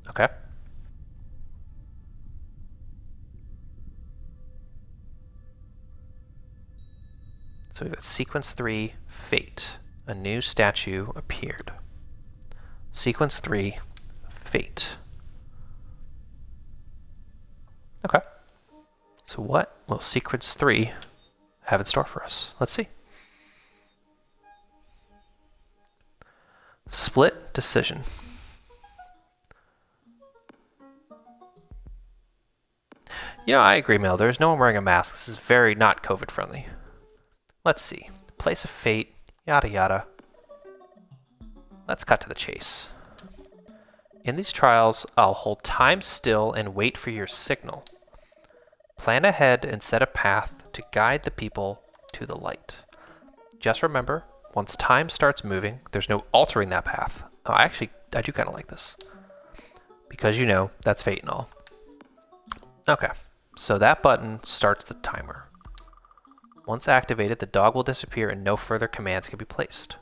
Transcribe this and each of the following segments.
Okay. So we've got sequence 3, fate. A new statue appeared. Sequence 3, fate. Okay. So what will sequence 3 have in store for us? Let's see. Split decision. You know, I agree, Mel. There's no one wearing a mask. This is very not COVID friendly. Let's see. Place of fate, yada yada. Let's cut to the chase. In these trials, I'll hold time still and wait for your signal. Plan ahead and set a path to guide the people to the light. Just remember, once time starts moving, there's no altering that path. Oh, I do kind of like this. Because you know, that's fate and all. Okay, so that button starts the timer. Once activated, the dog will disappear and no further commands can be placed.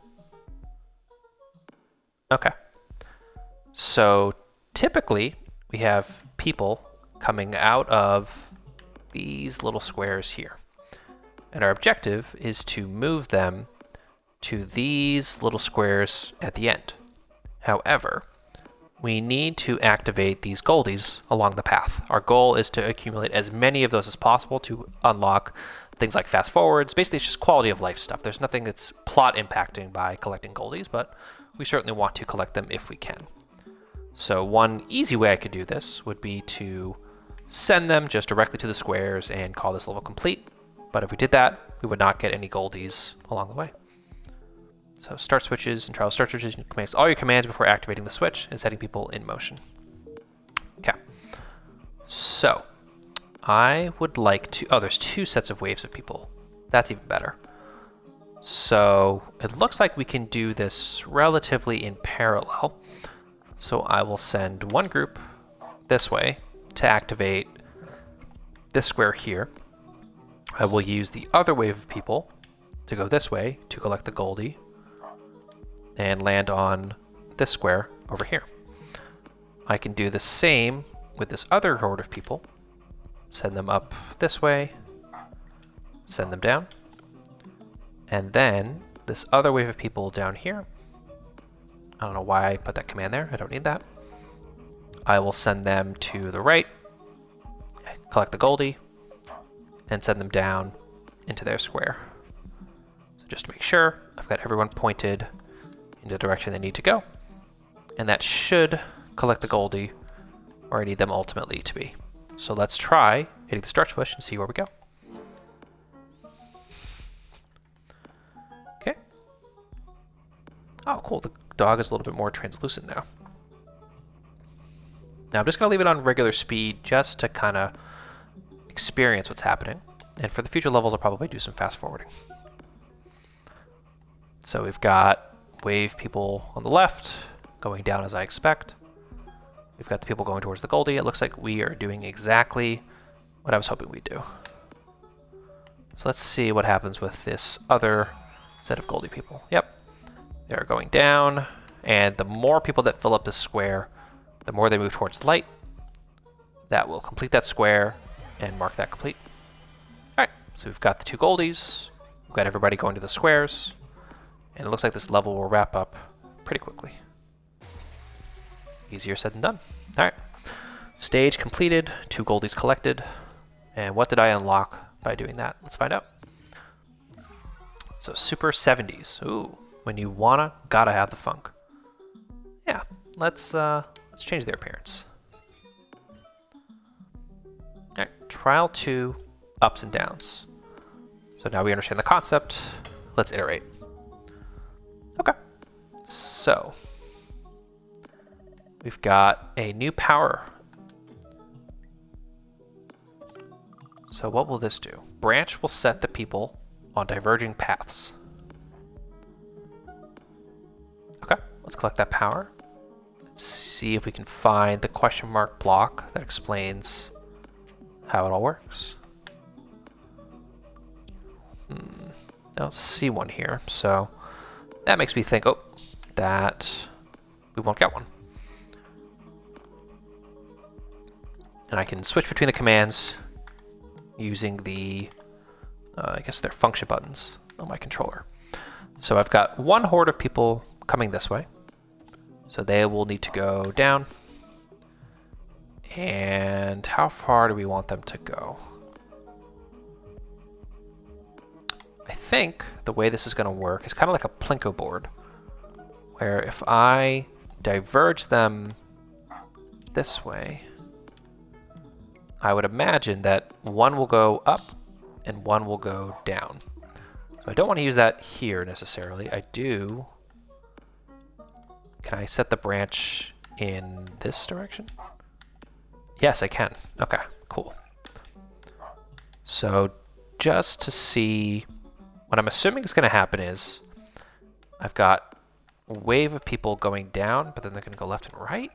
Okay. So typically, we have people coming out of these little squares here. And our objective is to move them to these little squares at the end. However, we need to activate these goldies along the path. Our goal is to accumulate as many of those as possible to unlock things like fast forwards. Basically, it's just quality of life stuff. There's nothing that's plot impacting by collecting goldies, but we certainly want to collect them if we can. So one easy way I could do this would be to send them just directly to the squares and call this level complete. But if we did that, we would not get any goldies along the way. So start switches and trial start switches, you can make all your commands before activating the switch and setting people in motion. Okay. So I would like to, there's 2 sets of waves of people. That's even better. So it looks like we can do this relatively in parallel. So I will send one group this way to activate this square here. I will use the other wave of people to go this way to collect the goldie and land on this square over here. I can do the same with this other horde of people. Send them up this way, send them down, and then this other wave of people down here. I don't know why I put that command there. I don't need that. I will send them to the right, collect the goldie, and send them down into their square. So just to make sure, I've got everyone pointed in the direction they need to go. And that should collect the goldie where I need them ultimately to be. So let's try hitting the start switch and see where we go. Okay. Oh, cool. The dog is a little bit more translucent now. Now I'm just going to leave it on regular speed just to kind of experience what's happening. And for the future levels, I'll probably do some fast forwarding. So we've got wave people on the left going down as I expect. We've got the people going towards the goldie. It looks like we are doing exactly what I was hoping we'd do. So let's see what happens with this other set of goldie people. Yep, they're going down, and the more people that fill up this square, the more they move towards light. That will complete that square and mark that complete. All right, so we've got the 2 goldies. We've got everybody going to the squares, and it looks like this level will wrap up pretty quickly. Easier said than done. All right, stage completed, 2 goldies collected. And what did I unlock by doing that? Let's find out. So Super 70s. Ooh, when you wanna, gotta have the funk. Yeah, let's change their appearance. All right, trial 2, ups and downs. So now we understand the concept. Let's iterate. Okay, so we've got a new power. So what will this do? Branch will set the people on diverging paths. Okay, let's collect that power. Let's see if we can find the question mark block that explains how it all works. I don't see one here, so that makes me think, oh, that we won't get one. And I can switch between the commands using the, I guess they're function buttons on my controller. So I've got one horde of people coming this way. So they will need to go down. And how far do we want them to go? I think the way this is going to work is kind of like a plinko board, where if I diverge them this way, I would imagine that one will go up and one will go down. So I don't want to use that here necessarily. I do. Can I set the branch in this direction? Yes, I can. Okay, cool. So just to see, what I'm assuming is going to happen is I've got a wave of people going down, but then they're going to go left and right.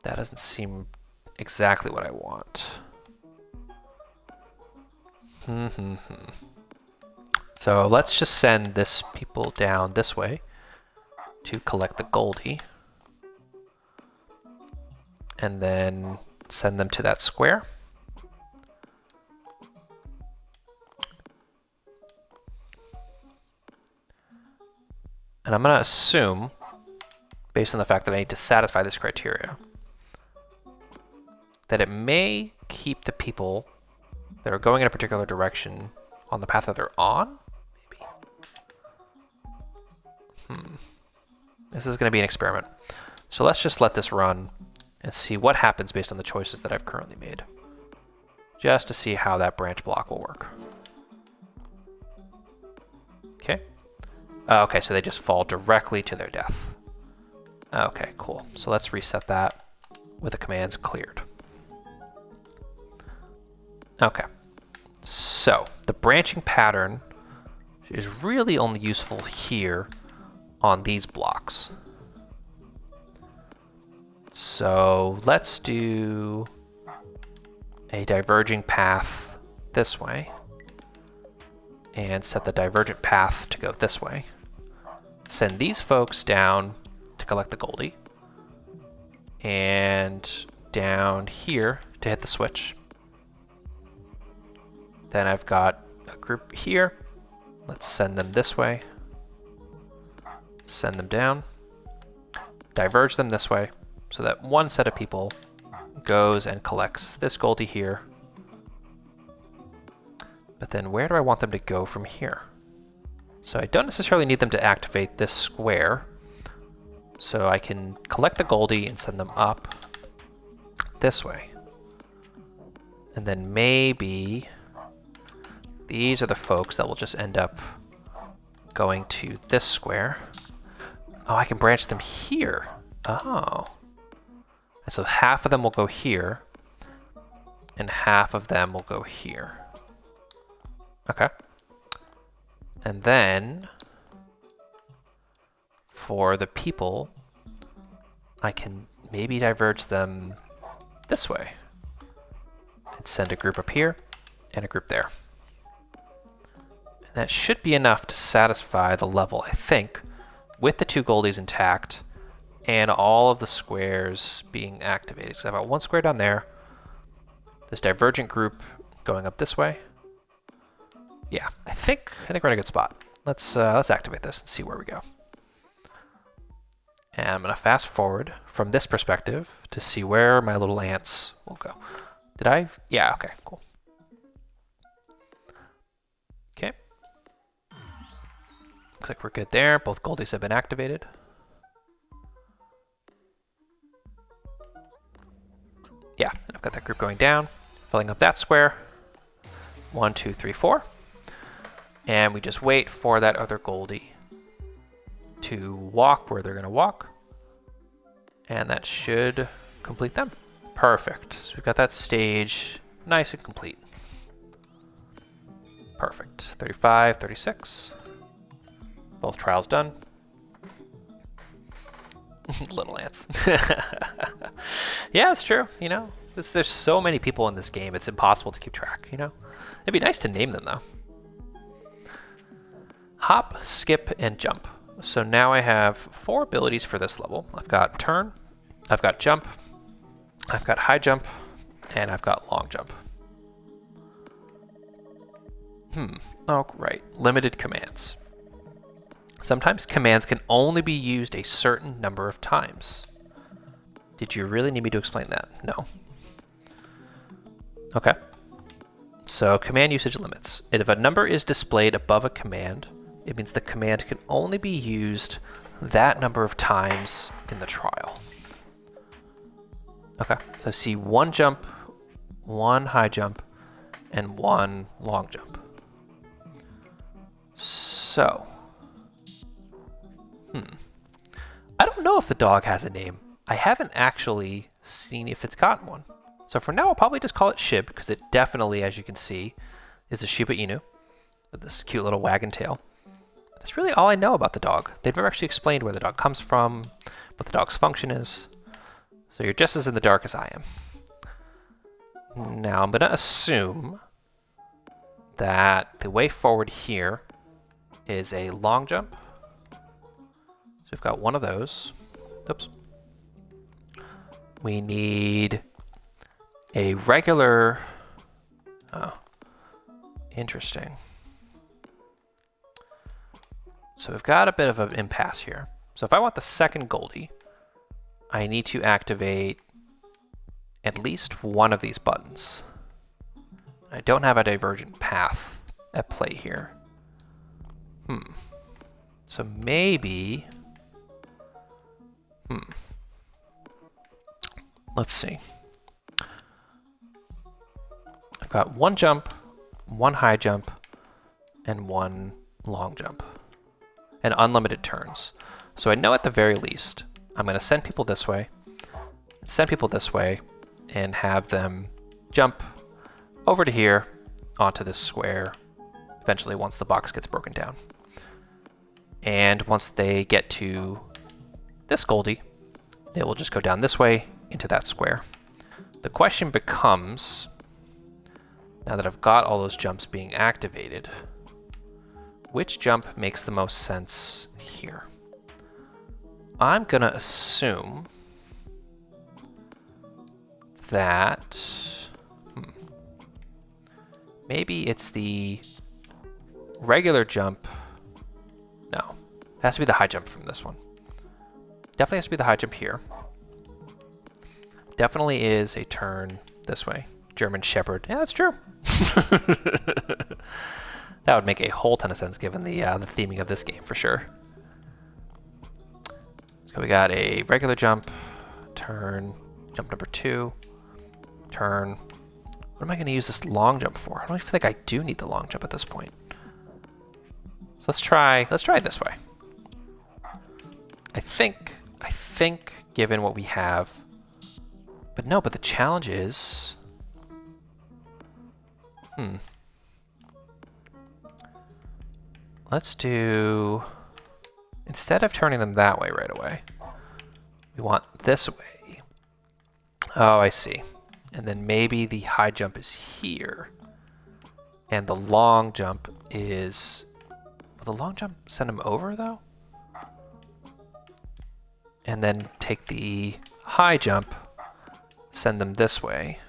That doesn't seem exactly what I want. So let's just send this people down this way to collect the Goldie. And then send them to that square. And I'm going to assume, based on the fact that I need to satisfy this criteria, that it may keep the people that are going in a particular direction on the path that they're on, maybe? This is going to be an experiment. So let's just let this run and see what happens based on the choices that I've currently made, just to see how that branch block will work. Okay. Okay, so they just fall directly to their death. Okay, cool. So let's reset that with the commands cleared. Okay. So the branching pattern is really only useful here on these blocks. So let's do a diverging path this way and set the divergent path to go this way. Send these folks down to collect the Goldie and down here to hit the switch. Then I've got a group here. Let's send them this way. Send them down. Diverge them this way so that one set of people goes and collects this Goldie here. But then where do I want them to go from here? So I don't necessarily need them to activate this square. So I can collect the Goldie and send them up this way. And then maybe these are the folks that will just end up going to this square. Oh, I can branch them here. Oh. And so half of them will go here, and half of them will go here. Okay. And then for the people, I can maybe diverge them this way and send a group up here and a group there. And that should be enough to satisfy the level, I think, with the two Goldies intact and all of the squares being activated. So I've got one square down there, this divergent group going up this way. Yeah, I think we're in a good spot. Let's activate this and see where we go. And I'm gonna fast forward from this perspective to see where my little ants will go. Did I? Yeah, okay, cool. Okay. Looks like we're good there. Both Goldies have been activated. Yeah, and I've got that group going down, filling up that square. 1, 2, 3, 4. And we just wait for that other Goldie to walk where they're going to walk. And that should complete them. Perfect. So we've got that stage nice and complete. Perfect. 35, 36. Both trials done. Little ants. Yeah, it's true. You know, there's so many people in this game, it's impossible to keep track, you know? It'd be nice to name them, though. Hop, skip, and jump. So now I have 4 abilities for this level. I've got turn, I've got jump, I've got high jump, and I've got long jump. Oh, right. Limited commands. Sometimes commands can only be used a certain number of times. Did you really need me to explain that? No. Okay. So command usage limits. If a number is displayed above a command, it means the command can only be used that number of times in the trial. Okay, so I see one jump, one high jump, and one long jump. So, I don't know if the dog has a name. I haven't actually seen if it's gotten one. So for now, I'll probably just call it Shib, because it definitely, as you can see, is a Shiba Inu with this cute little wagon tail. That's really all I know about the dog. They've never actually explained where the dog comes from, what the dog's function is. So you're just as in the dark as I am. Now I'm going to assume that the way forward here is a long jump. So we've got one of those. Oops. We need a regular... Oh, interesting. So we've got a bit of an impasse here. So if I want the second Goldie, I need to activate at least one of these buttons. I don't have a divergent path at play here. So maybe... Let's see. I've got one jump, one high jump, and one long jump. And unlimited turns. So I know at the very least, I'm going to send people this way, and have them jump over to here onto this square, eventually once the box gets broken down. And once they get to this Goldie, they will just go down this way into that square. The question becomes, now that I've got all those jumps being activated, which jump makes the most sense here? I'm going to assume that maybe it's the regular jump. No, it has to be the high jump from this one. Definitely has to be the high jump here. Definitely is a turn this way. German Shepherd. Yeah, that's true. That would make a whole ton of sense given the theming of this game for sure. So we got a regular jump, turn, jump number 2, turn. What am I going to use this long jump for? I don't even think I do need the long jump at this point. So let's try it this way. I think given what we have, but the challenge is, let's do, instead of turning them that way right away, we want this way. Oh, I see. And then maybe the high jump is here. And the long jump is... Will the long jump send them over, though? And then take the high jump, send them this way.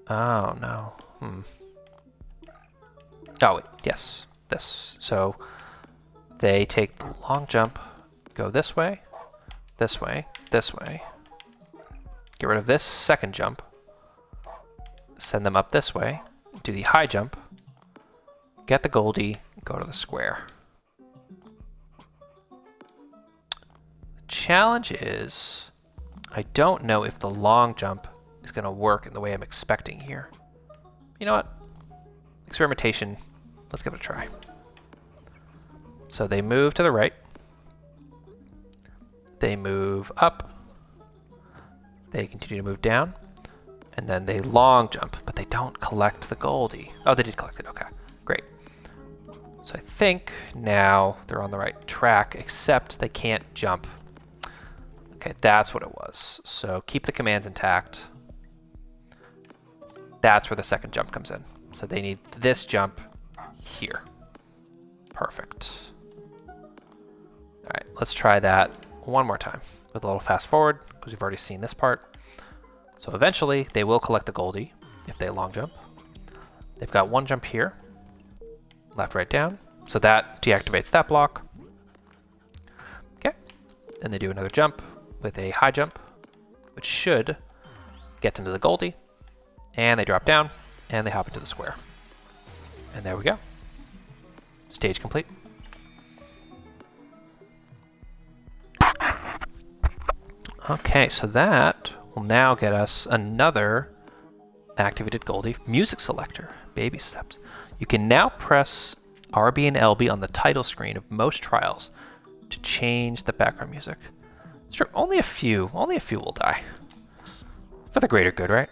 Oh, no. Oh, wait. Yes. This. So they take the long jump, go this way, this way, this way. Get rid of this second jump. Send them up this way. Do the high jump. Get the Goldie. Go to the square. The challenge is, I don't know if the long jump is going to work in the way I'm expecting here. You know what? Experimentation. Let's give it a try. So they move to the right. They move up. They continue to move down. And then they long jump, but they don't collect the Goldie. Oh, they did collect it. Okay, great. So I think now they're on the right track, except they can't jump. Okay, that's what it was. So keep the commands intact. That's where the second jump comes in. So they need this jump here. Perfect. All right, let's try that one more time with a little fast forward because we've already seen this part. So eventually they will collect the Goldie if they long jump. They've got one jump here, left, right, down. So that deactivates that block. Okay, and they do another jump with a high jump, which should get them to the Goldie. And they drop down and they hop into the square. And there we go. Stage complete. Okay, so that will now get us another activated Goldie music selector, baby steps. You can now press RB and LB on the title screen of most trials to change the background music. It's true, only a few will die. For the greater good, right?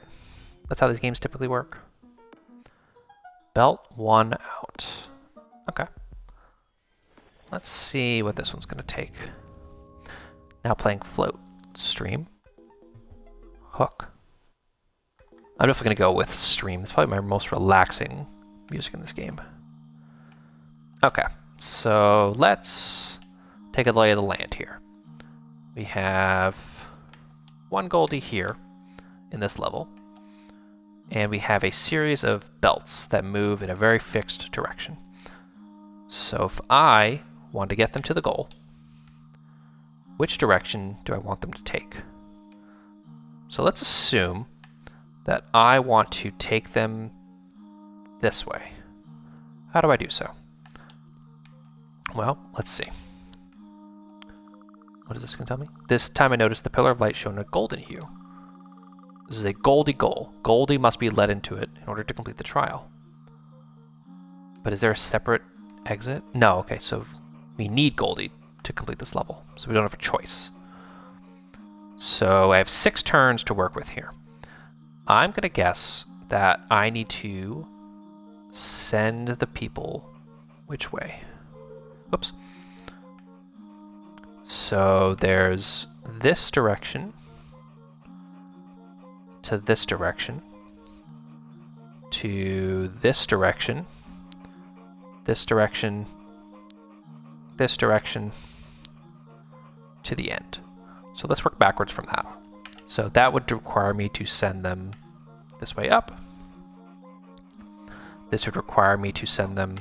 That's how these games typically work. Belt 1 out. Okay. Let's see what this one's gonna take. Now playing float. Stream. Hook. I'm definitely going to go with stream. It's probably my most relaxing music in this game. Okay, so let's take a lay of the land here. We have one Goldie here in this level, and we have a series of belts that move in a very fixed direction. So if I want to get them to the goal, which direction do I want them to take? So let's assume that I want to take them this way. How do I do so? Well, let's see. What is this going to tell me? This time I noticed the pillar of light shown a golden hue. This is a Goldie goal. Goldie must be led into it in order to complete the trial. But is there a separate exit? No, okay, so we need Goldie to complete this level, so we don't have a choice. So I have 6 turns to work with here. I'm gonna guess that I need to send the people which way? Whoops. So there's this direction to this direction to this direction, this direction, this direction, to the end. So let's work backwards from that. So that would require me to send them this way up. This would require me to send them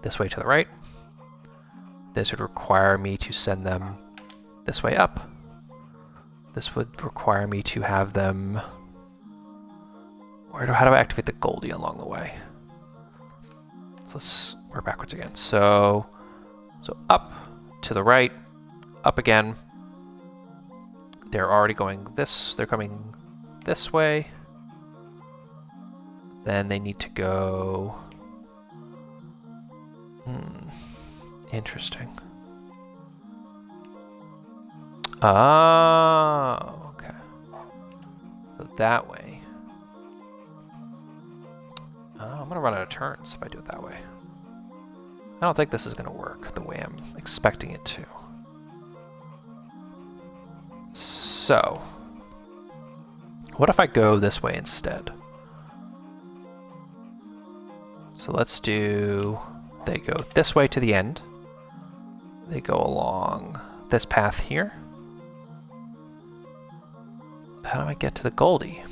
this way to the right. This would require me to send them this way up. This would require me to have them... how do I activate the Goldie along the way? So let's work backwards again. So up to the right, up again. They're already going this, they're coming this way. Then they need to go... Interesting. Oh, okay. So that way. I'm gonna run out of turns if I do it that way. I don't think this is gonna work the way I'm expecting it to. So, what if I go this way instead? So let's do, they go this way to the end. They go along this path here. How do I get to the Goldie?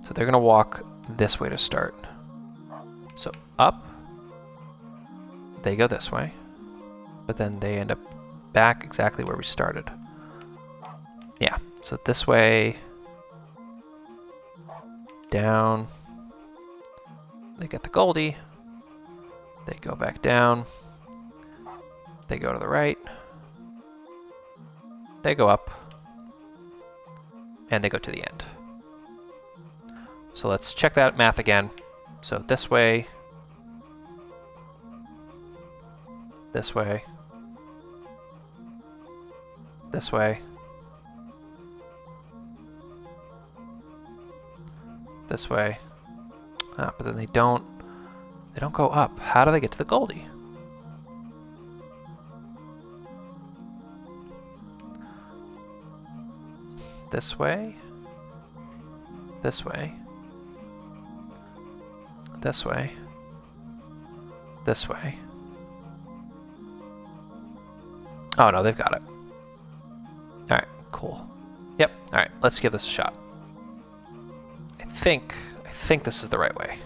So they're gonna walk this way to start. So up, they go this way, but then they end up back exactly where we started. Yeah, so this way, down, they get the Goldie, they go back down, they go to the right, they go up, and they go to the end. So let's check that math again. So this way, this way, this way, this way. But then they don't go up. How do they get to the Goldie? This way, this way, this way, this way, Oh no, they've got it. Alright, cool. Yep, alright, let's give this a shot. I think this is the right way.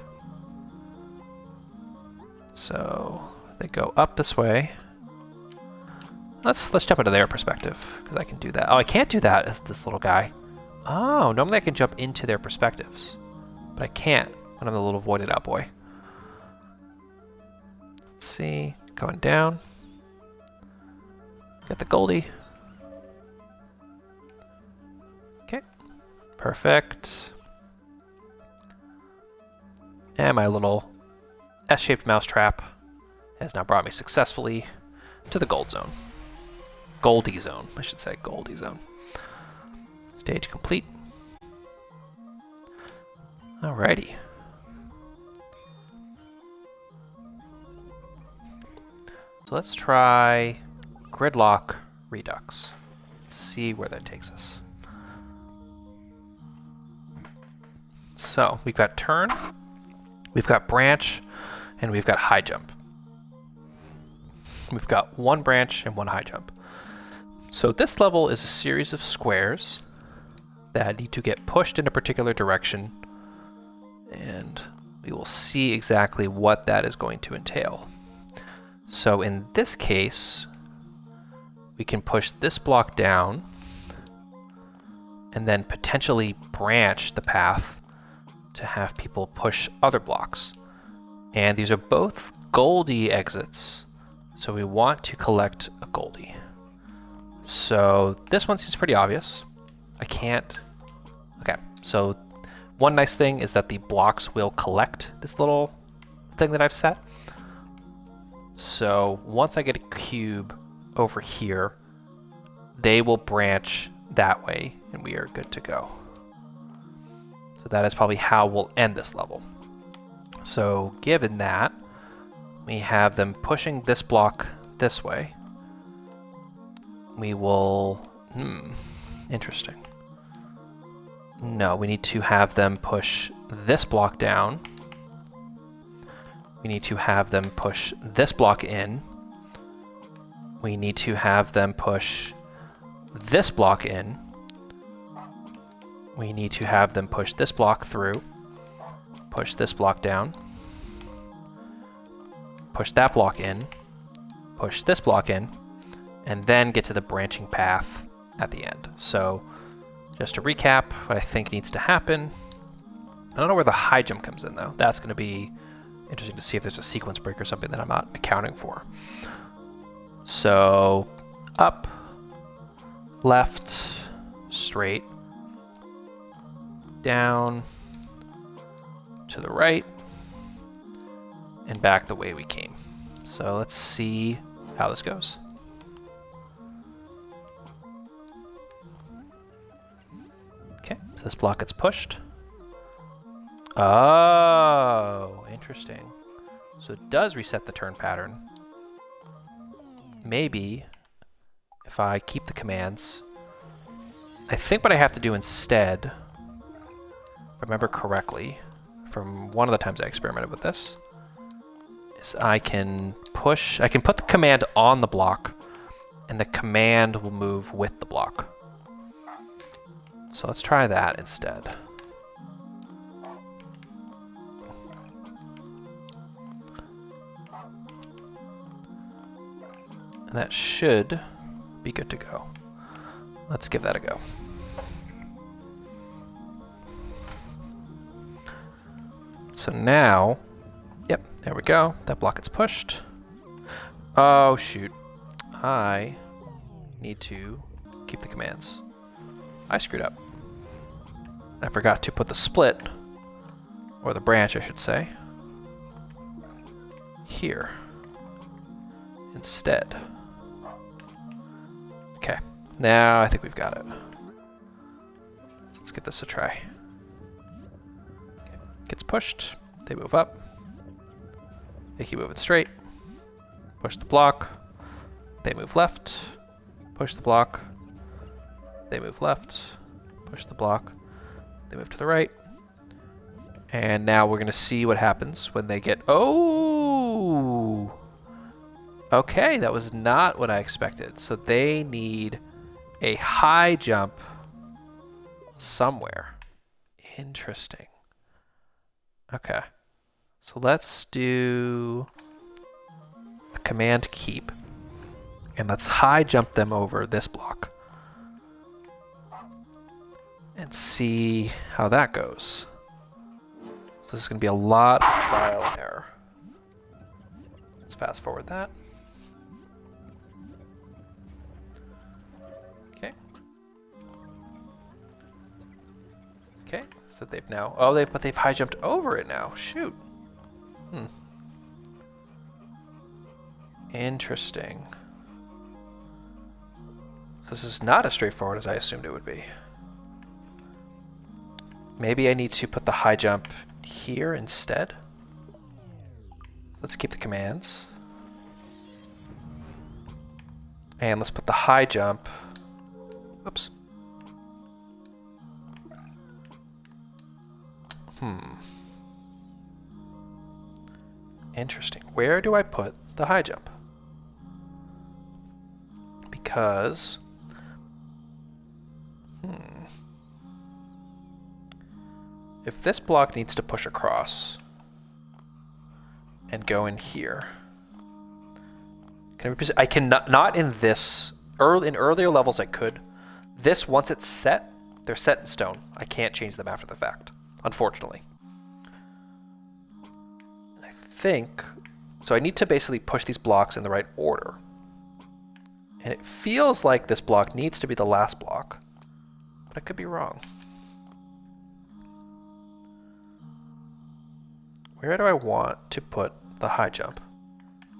So they go up this way. Let's jump into their perspective, because I can do that. Oh, I can't do that as this little guy. Oh, normally I can jump into their perspectives, but I can't when I'm the little voided out boy. Let's see, going down. Get the Goldie. Okay, perfect. And my little S-shaped mousetrap has now brought me successfully to the gold zone. Goldie zone, I should say, Goldie zone. Stage complete. Alrighty. So let's try Gridlock Redux. Let's see where that takes us. So we've got turn, we've got branch, and we've got high jump. We've got one branch and one high jump. So this level is a series of squares that need to get pushed in a particular direction, and we will see exactly what that is going to entail. So in this case, we can push this block down and then potentially branch the path to have people push other blocks. And these are both Goldie exits, so we want to collect a Goldie. So this one seems pretty obvious. I can't... Okay, so one nice thing is that the blocks will collect this little thing that I've set. So once I get a cube over here, they will branch that way, and we are good to go. So that is probably how we'll end this level. So given that, we have them pushing this block this way. We will... interesting. No, we need to have them push this block down. We need to have them push this block in. We need to have them push this block in. We need to have them push this block through. Push this block down. Push that block in. Push this block in. And then get to the branching path at the end. So just to recap what I think needs to happen. I don't know where the high jump comes in though. That's going to be interesting to see if there's a sequence break or something that I'm not accounting for. So up, left, straight, down, to the right, and back the way we came. So let's see how this goes. Okay, so this block gets pushed. Oh, interesting. So it does reset the turn pattern. Maybe if I keep the commands, I think what I have to do instead, if I remember correctly, from one of the times I experimented with this, is I can put the command on the block, and the command will move with the block. So let's try that instead. And that should be good to go. Let's give that a go. So now, yep, there we go. That block gets pushed. Oh, shoot. I need to keep the commands. I screwed up. I forgot to put the split, or the branch, I should say, here instead. Okay, now I think we've got it. So let's give this a try. Okay. Gets pushed, they move up, they keep moving straight, push the block, they move left, push the block, they move left, push the block, they move to the right, and now we're going to see what happens when they get... Oh! Okay, that was not what I expected. So they need a high jump somewhere. Interesting. Okay. So let's do a command keep. And let's high jump them over this block. And see how that goes. So this is going to be a lot of trial and error. Let's fast forward that. Okay. Okay, so they've now, but they've high jumped over it now. Shoot. Interesting. This is not as straightforward as I assumed it would be. Maybe I need to put the high jump here instead. Let's keep the commands. And let's put the high jump. Oops. Interesting. Where do I put the high jump? Because if this block needs to push across and go in here, I cannot, not in this, in earlier levels I could. This, once it's set, they're set in stone. I can't change them after the fact, unfortunately. I think, so I need to basically push these blocks in the right order. And it feels like this block needs to be the last block, but I could be wrong. Where do I want to put the high jump?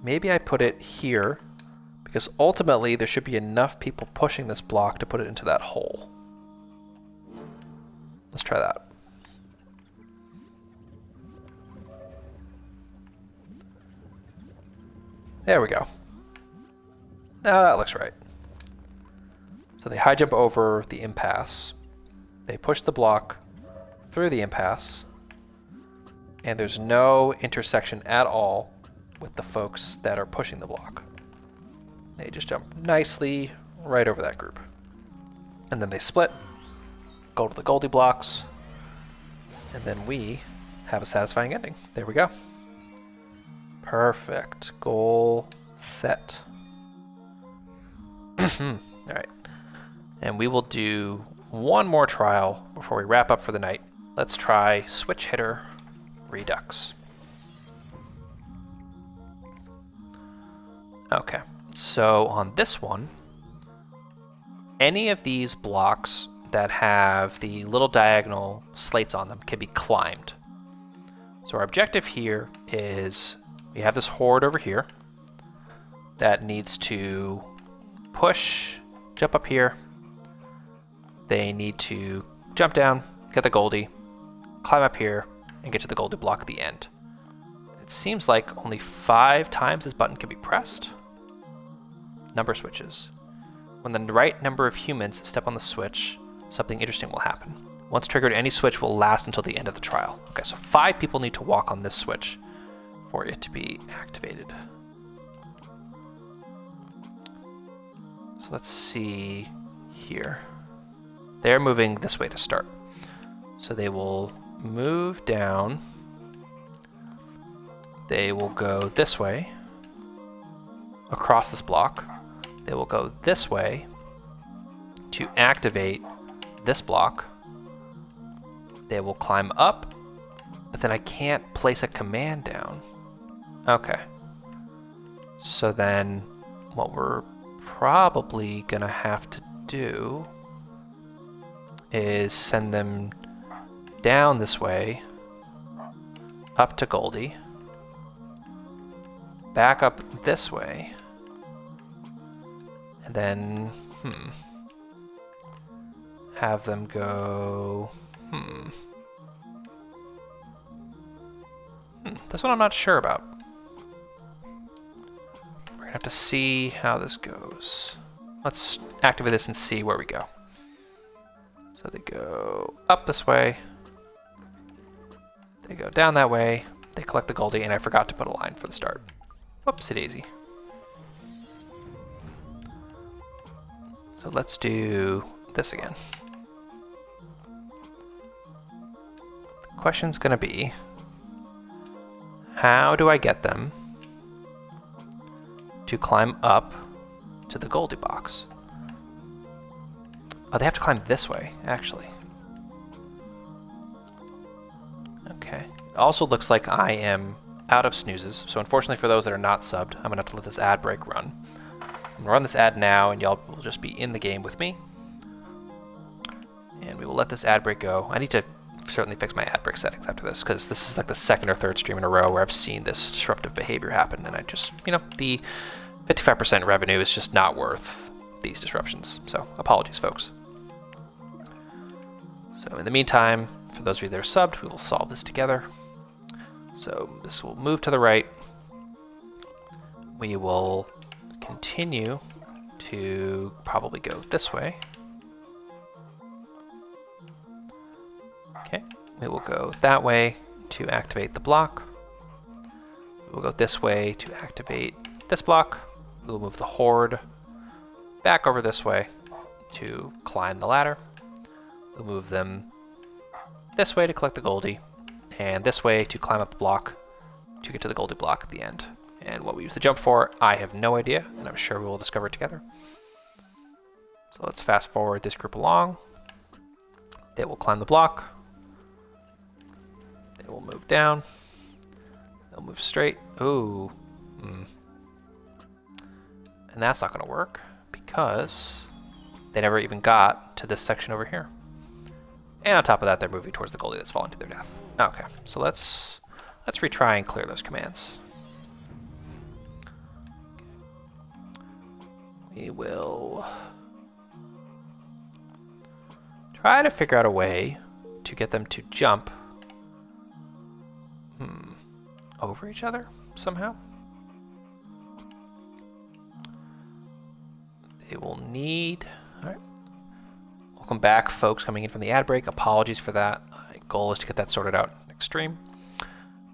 Maybe I put it here, because ultimately there should be enough people pushing this block to put it into that hole. Let's try that. There we go. Now that looks right. So they high jump over the impasse. They push the block through the impasse. And there's no intersection at all with the folks that are pushing the block. They just jump nicely right over that group. And then they split, go to the Goldie blocks, and then we have a satisfying ending. There we go. Perfect. Goal set. Alright. And we will do one more trial before we wrap up for the night. Let's try switch hitter Redux. Okay, so on this one, any of these blocks that have the little diagonal slates on them can be climbed. So our objective here is we have this horde over here that needs to push, jump up here. They need to jump down, get the Goldie, climb up here, and get to the Goldie block at the end. It seems like only 5 times this button can be pressed. Number switches. When the right number of humans step on the switch, something interesting will happen. Once triggered, any switch will last until the end of the trial. Okay, so 5 people need to walk on this switch for it to be activated. So let's see here. They're moving this way to start. So they will move down. They will go this way across this block. They will go this way to activate this block. They will climb up, but then I can't place a command down. Okay. So then what we're probably gonna have to do is send them down this way, up to Goldie, back up this way, and then, have them go, This one I'm not sure about. We're gonna have to see how this goes. Let's activate this and see where we go. So they go up this way. They go down that way. They collect the Goldie, and I forgot to put a line for the start. Whoopsie daisy. So let's do this again. The question's gonna be, how do I get them to climb up to the Goldie box? Oh, they have to climb this way, actually. Okay. It also looks like I am out of snoozes, so unfortunately for those that are not subbed, I'm gonna have to let this ad break run. I'm gonna run this ad now, and y'all will just be in the game with me. And we will let this ad break go. I need to certainly fix my ad break settings after this, because this is like the second or third stream in a row where I've seen this disruptive behavior happen, and I just, you know, the 55% revenue is just not worth these disruptions. So apologies, folks. So in the meantime, for those of you that are subbed, we will solve this together. So this will move to the right. We will continue to probably go this way. Okay, we will go that way to activate the block. We'll go this way to activate this block. We will move the horde back over this way to climb the ladder. We'll move them this way to collect the Goldie, and this way to climb up the block to get to the Goldie block at the end. And what we use the jump for, I have no idea, and I'm sure we will discover it together. So let's fast forward this group along. They will climb the block. They will move down. They'll move straight. Ooh. And that's not going to work because they never even got to this section over here. And on top of that, they're moving towards the Goldie that's falling to their death. Okay, so let's retry and clear those commands. We will try to figure out a way to get them to jump over each other somehow. They will need... All right. Welcome back, folks coming in from the ad break. Apologies for that. My goal is to get that sorted out next stream.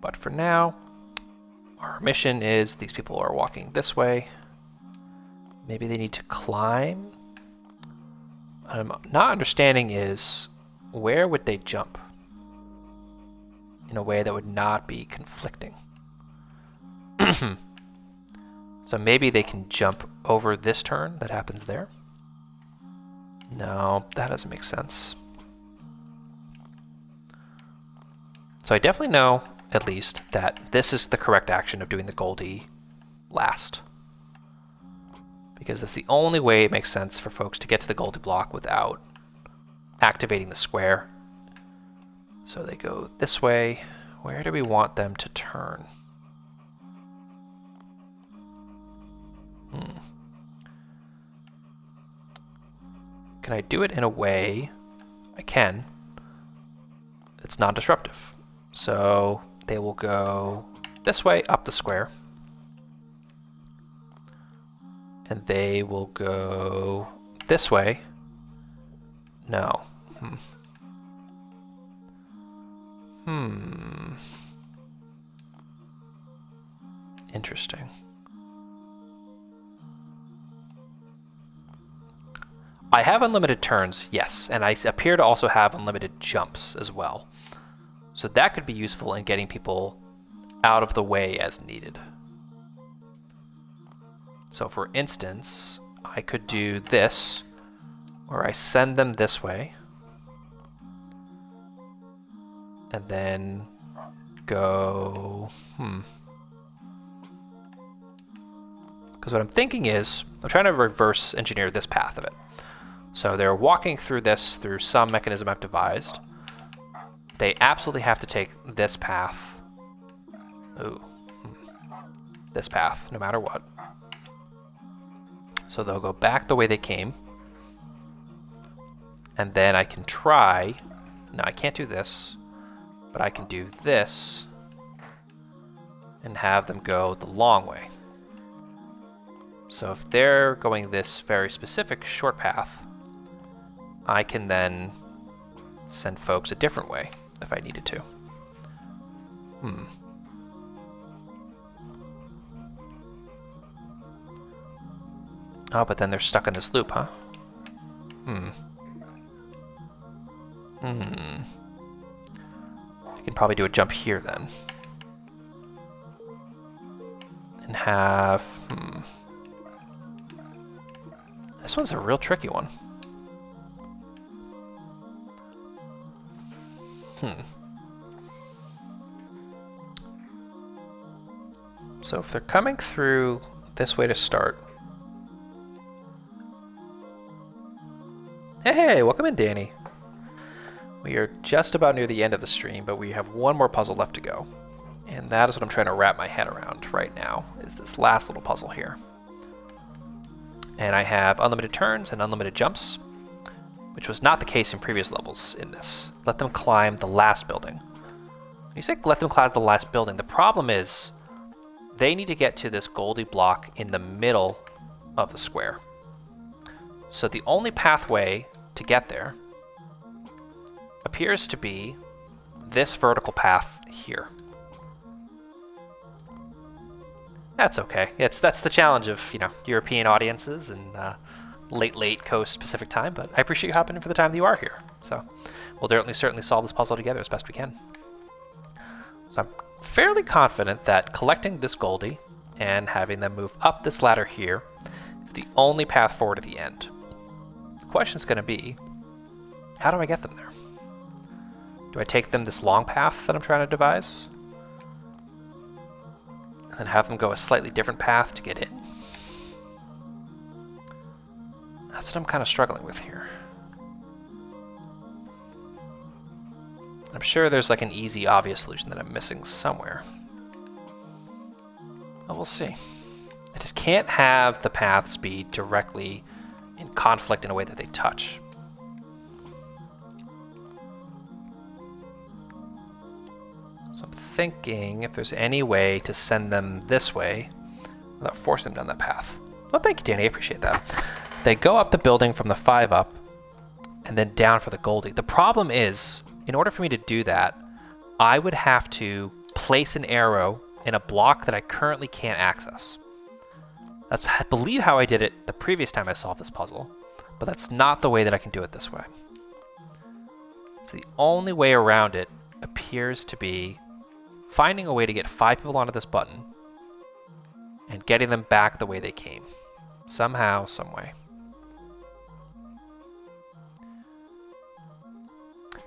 But for now, our mission is these people are walking this way. Maybe they need to climb. What I'm not understanding is, where would they jump in a way that would not be conflicting? So maybe they can jump over this turn that happens there. No, that doesn't make sense. So I definitely know, at least, that this is the correct action of doing the Goldie last. Because that's the only way it makes sense for folks to get to the Goldie block without activating the square. So they go this way. Where do we want them to turn? Can I do it in a way? I can. It's non-disruptive. So they will go this way up the square. And they will go this way. No. Interesting. I have unlimited turns, yes, and I appear to also have unlimited jumps as well. So that could be useful in getting people out of the way as needed. So for instance, I could do this, where I send them this way, and then go, Because what I'm thinking is, I'm trying to reverse engineer this path of it. So they're walking through this through some mechanism I've devised. They absolutely have to take this path. This path, no matter what. So they'll go back the way they came. And then I can try... No, I can't do this. But I can do this. And have them go the long way. So if they're going this very specific short path, I can then send folks a different way if I needed to. Oh, but then they're stuck in this loop, huh? I can probably do a jump here then. And have... This one's a real tricky one. So if they're coming through this way to start... Hey, welcome in, Danny. We are just about near the end of the stream, but we have one more puzzle left to go. And that is what I'm trying to wrap my head around right now, is this last little puzzle here. And I have unlimited turns and unlimited jumps, which was not the case in previous levels in this. Let them climb the last building. When you say let them climb the last building, the problem is they need to get to this Goldie block in the middle of the square. So the only pathway to get there appears to be this vertical path here. That's okay. That's the challenge of, you know, European audiences and late Coast Pacific time, but I appreciate you hopping in for the time that you are here. So we'll certainly solve this puzzle together as best we can. So I'm fairly confident that collecting this Goldie and having them move up this ladder here is the only path forward to the end. The question's going to be, how do I get them there? Do I take them this long path that I'm trying to devise? And then have them go a slightly different path to get in? That's what I'm kind of struggling with here. I'm sure there's like an easy, obvious solution that I'm missing somewhere. But we'll see. I just can't have the paths be directly in conflict in a way that they touch. So I'm thinking if there's any way to send them this way without forcing them down that path. Well, thank you, Danny. I appreciate that. They go up the building from the 5 up and then down for the Goldie. The problem is, in order for me to do that, I would have to place an arrow in a block that I currently can't access. That's, I believe, how I did it the previous time I solved this puzzle, but that's not the way that I can do it this way. So the only way around it appears to be finding a way to get 5 people onto this button and getting them back the way they came. Somehow, some way.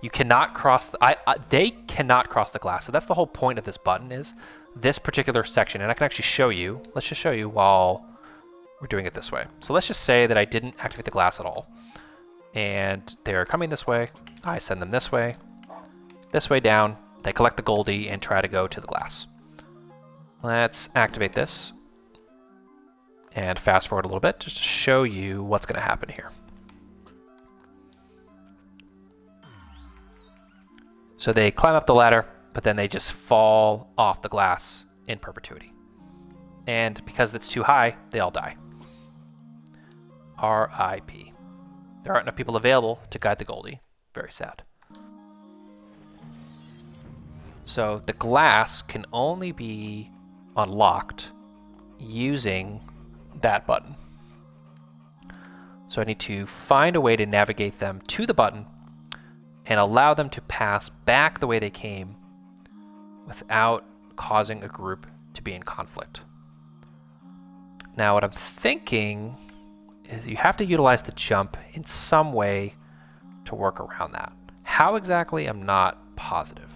You cannot cross the... they cannot cross the glass. So that's the whole point of this button, is this particular section. And I can actually show you. Let's just show you while we're doing it this way. So let's just say that I didn't activate the glass at all. And they're coming this way. I send them this way down. They collect the Goldie and try to go to the glass. Let's activate this. And fast forward a little bit just to show you what's going to happen here. So they climb up the ladder, but then they just fall off the glass in perpetuity. And because it's too high, they all die. R.I.P. There aren't enough people available to guide the Goldie. Very sad. So the glass can only be unlocked using that button. So I need to find a way to navigate them to the button and allow them to pass back the way they came without causing a group to be in conflict. Now what I'm thinking is you have to utilize the jump in some way to work around that. How exactly, I'm not positive.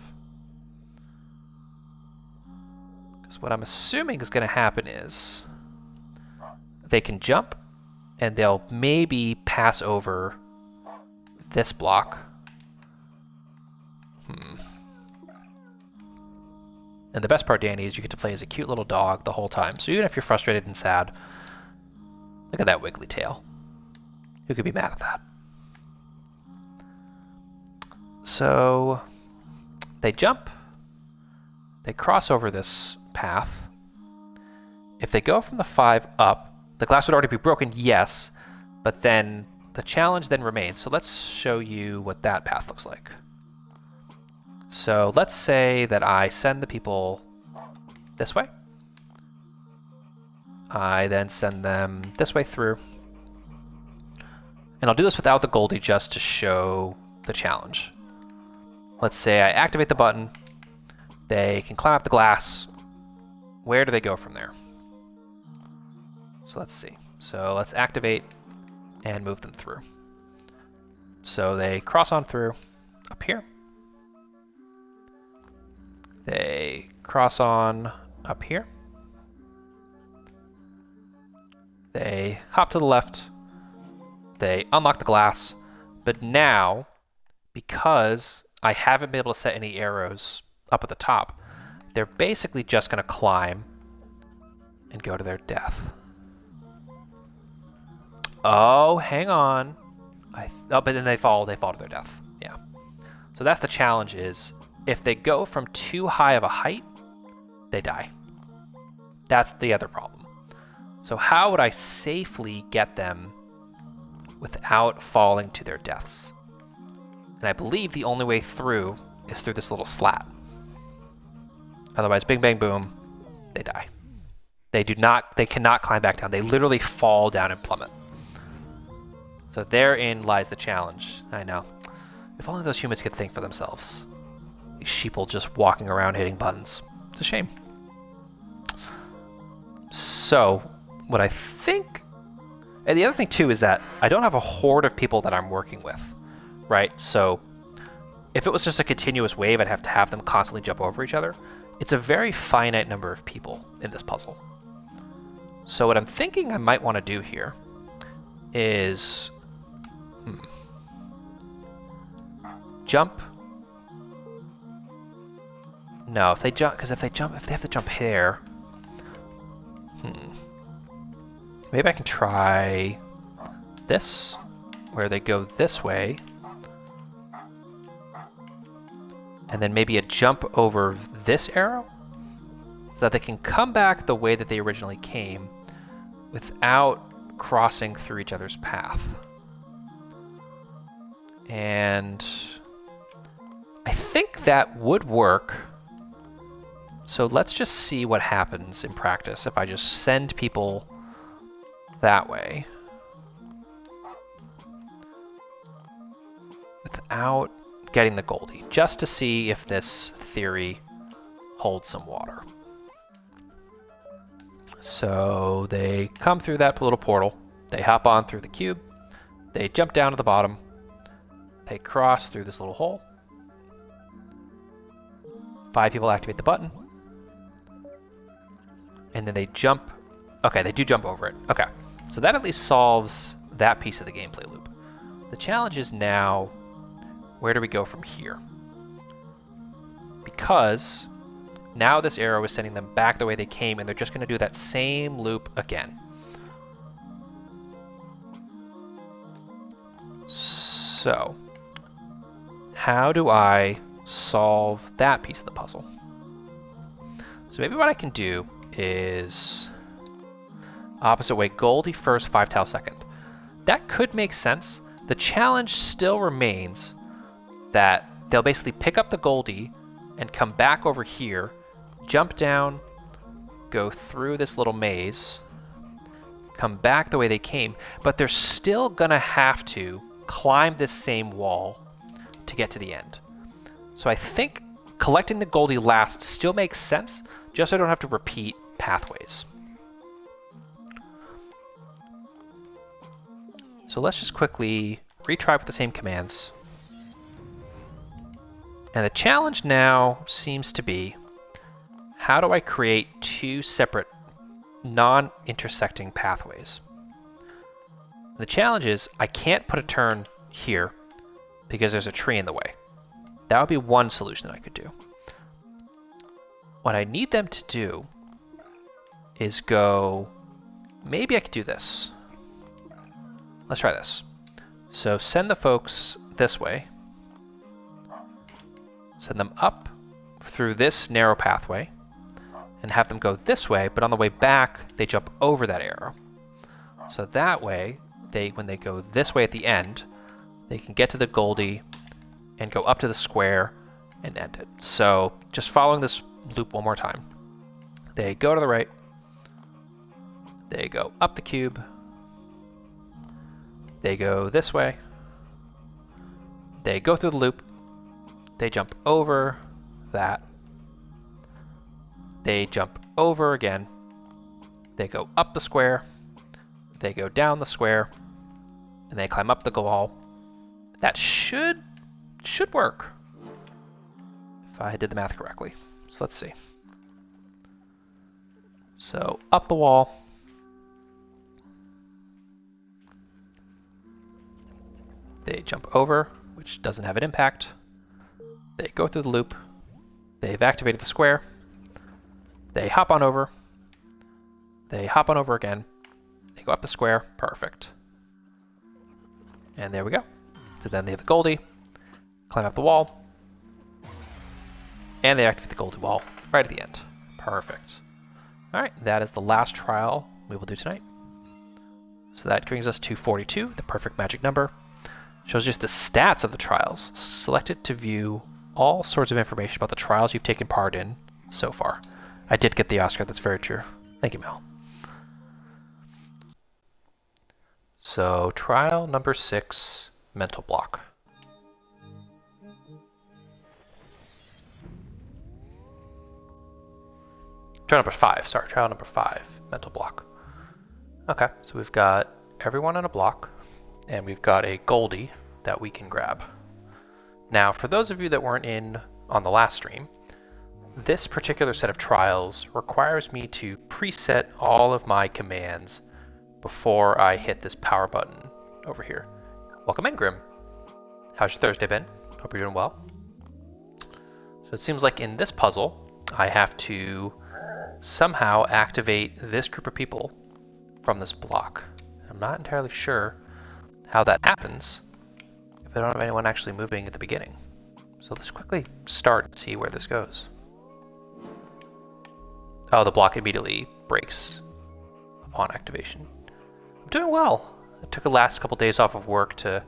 Because what I'm assuming is going to happen is they can jump and they'll maybe pass over this block. And the best part, Danny, is you get to play as a cute little dog the whole time. So even if you're frustrated and sad, look at that wiggly tail. Who could be mad at that? So they jump. They cross over this path. If they go from the 5 up, the glass would already be broken, yes, but then the challenge then remains. So let's show you what that path looks like. So let's say that I send the people this way. I then send them this way through. And I'll do this without the Goldie just to show the challenge. Let's say I activate the button. They can climb up the glass. Where do they go from there? So let's see. So let's activate and move them through. So they cross on through up here. They cross on up here. They hop to the left. They unlock the glass. But now, because I haven't been able to set any arrows up at the top, they're basically just going to climb and go to their death. Oh, hang on. But then they fall to their death. Yeah. So that's the challenge is, if they go from too high of a height, they die. That's the other problem. So how would I safely get them without falling to their deaths? And I believe the only way through is through this little slat. Otherwise, bing, bang, boom, they die. They cannot climb back down. They literally fall down and plummet. So therein lies the challenge. I know. If only those humans could think for themselves. These sheeple just walking around hitting buttons. It's a shame. So, what I think... And the other thing, too, is that I don't have a horde of people that I'm working with, right? So, if it was just a continuous wave, I'd have to have them constantly jump over each other. It's a very finite number of people in this puzzle. So what I'm thinking I might want to do here is... jump. No, if they jump, because if they have to jump here... Maybe I can try this, where they go this way. And then maybe a jump over this arrow, so that they can come back the way that they originally came without crossing through each other's path. And I think that would work. So let's just see what happens in practice if I just send people that way without getting the Goldie, just to see if this theory holds some water. So they come through that little portal, they hop on through the cube, they jump down to the bottom, they cross through this little hole. 5 people activate the button, and then they jump. Okay, they do jump over it. Okay, so that at least solves that piece of the gameplay loop. The challenge is now, where do we go from here? Because now this arrow is sending them back the way they came, and they're just going to do that same loop again. So, how do I solve that piece of the puzzle? So maybe what I can do is opposite way, Goldie first, 5 tile second. That could make sense. The challenge still remains that they'll basically pick up the Goldie and come back over here, jump down, go through this little maze, come back the way they came, but they're still gonna have to climb this same wall to get to the end. So I think collecting the Goldie last still makes sense, just so I don't have to repeat pathways. So let's just quickly retry with the same commands. And the challenge now seems to be, how do I create 2 separate non-intersecting pathways? The challenge is, I can't put a turn here because there's a tree in the way. That would be one solution that I could do. What I need them to do is go, maybe I could do this. Let's try this. So send the folks this way. Send them up through this narrow pathway and have them go this way, but on the way back, they jump over that arrow. So that way, when they go this way at the end, they can get to the Goldie and go up to the square and end it. So just following this loop one more time. They go to the right. They go up the cube. They go this way. They go through the loop. They jump over that. They jump over again. They go up the square. They go down the square. And they climb up the wall. That should work. If I did the math correctly. So let's see. So up the wall. They jump over, which doesn't have an impact. They go through the loop. They've activated the square. They hop on over. They hop on over again. They go up the square. Perfect. And there we go. So then they have the Goldie. Climb up the wall. And they activate the Goldie wall right at the end. Perfect. All right, that is the last trial we will do tonight. So that brings us to 42, the perfect magic number. Shows just the stats of the trials. Select it to view all sorts of information about the trials you've taken part in so far. I did get the Oscar, that's very true. Thank you, Mel. So, trial number 6, mental block. Trial number 5, mental block. Okay, so we've got everyone on a block, and we've got a Goldie that we can grab. Now, for those of you that weren't in on the last stream, this particular set of trials requires me to preset all of my commands before I hit this power button over here. Welcome in, Grim. How's your Thursday been? Hope you're doing well. So it seems like in this puzzle, I have to somehow activate this group of people from this block. I'm not entirely sure how that happens if I don't have anyone actually moving at the beginning. So let's quickly start and see where this goes. Oh, the block immediately breaks upon activation. I'm doing well. I took the last couple days off of work to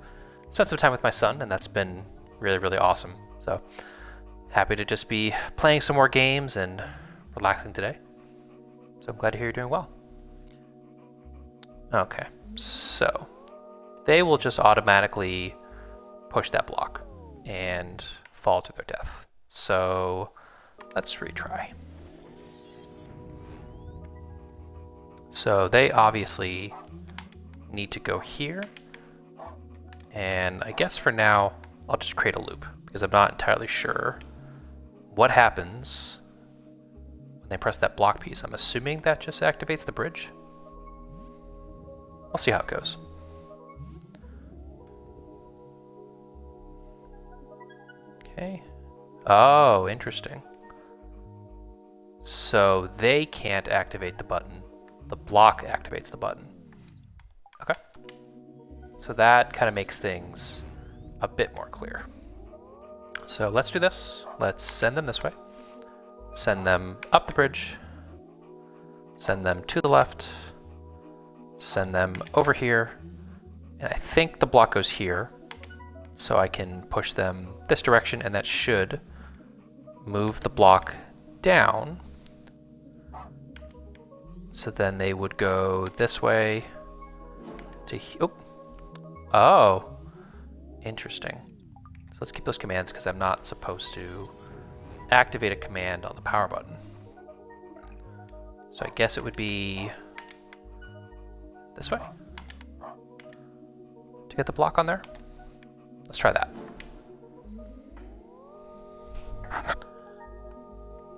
spend some time with my son, and that's been really, really awesome. So happy to just be playing some more games and relaxing today. So I'm glad to hear you're doing well. Okay, so they will just automatically push that block and fall to their death. So let's retry. So they obviously need to go here. And I guess for now, I'll just create a loop because I'm not entirely sure what happens when they press that block piece. I'm assuming that just activates the bridge. I'll see how it goes. Okay. Oh, interesting. So they can't activate the button. The block activates the button. Okay. So that kind of makes things a bit more clear. So let's do this. Let's send them this way. Send them up the bridge. Send them to the left. Send them over here. And I think the block goes here. So I can push them this direction, and that should move the block down. So then they would go this way to oh, interesting. So let's keep those commands because I'm not supposed to activate a command on the power button. So I guess it would be this way to get the block on there. Let's try that.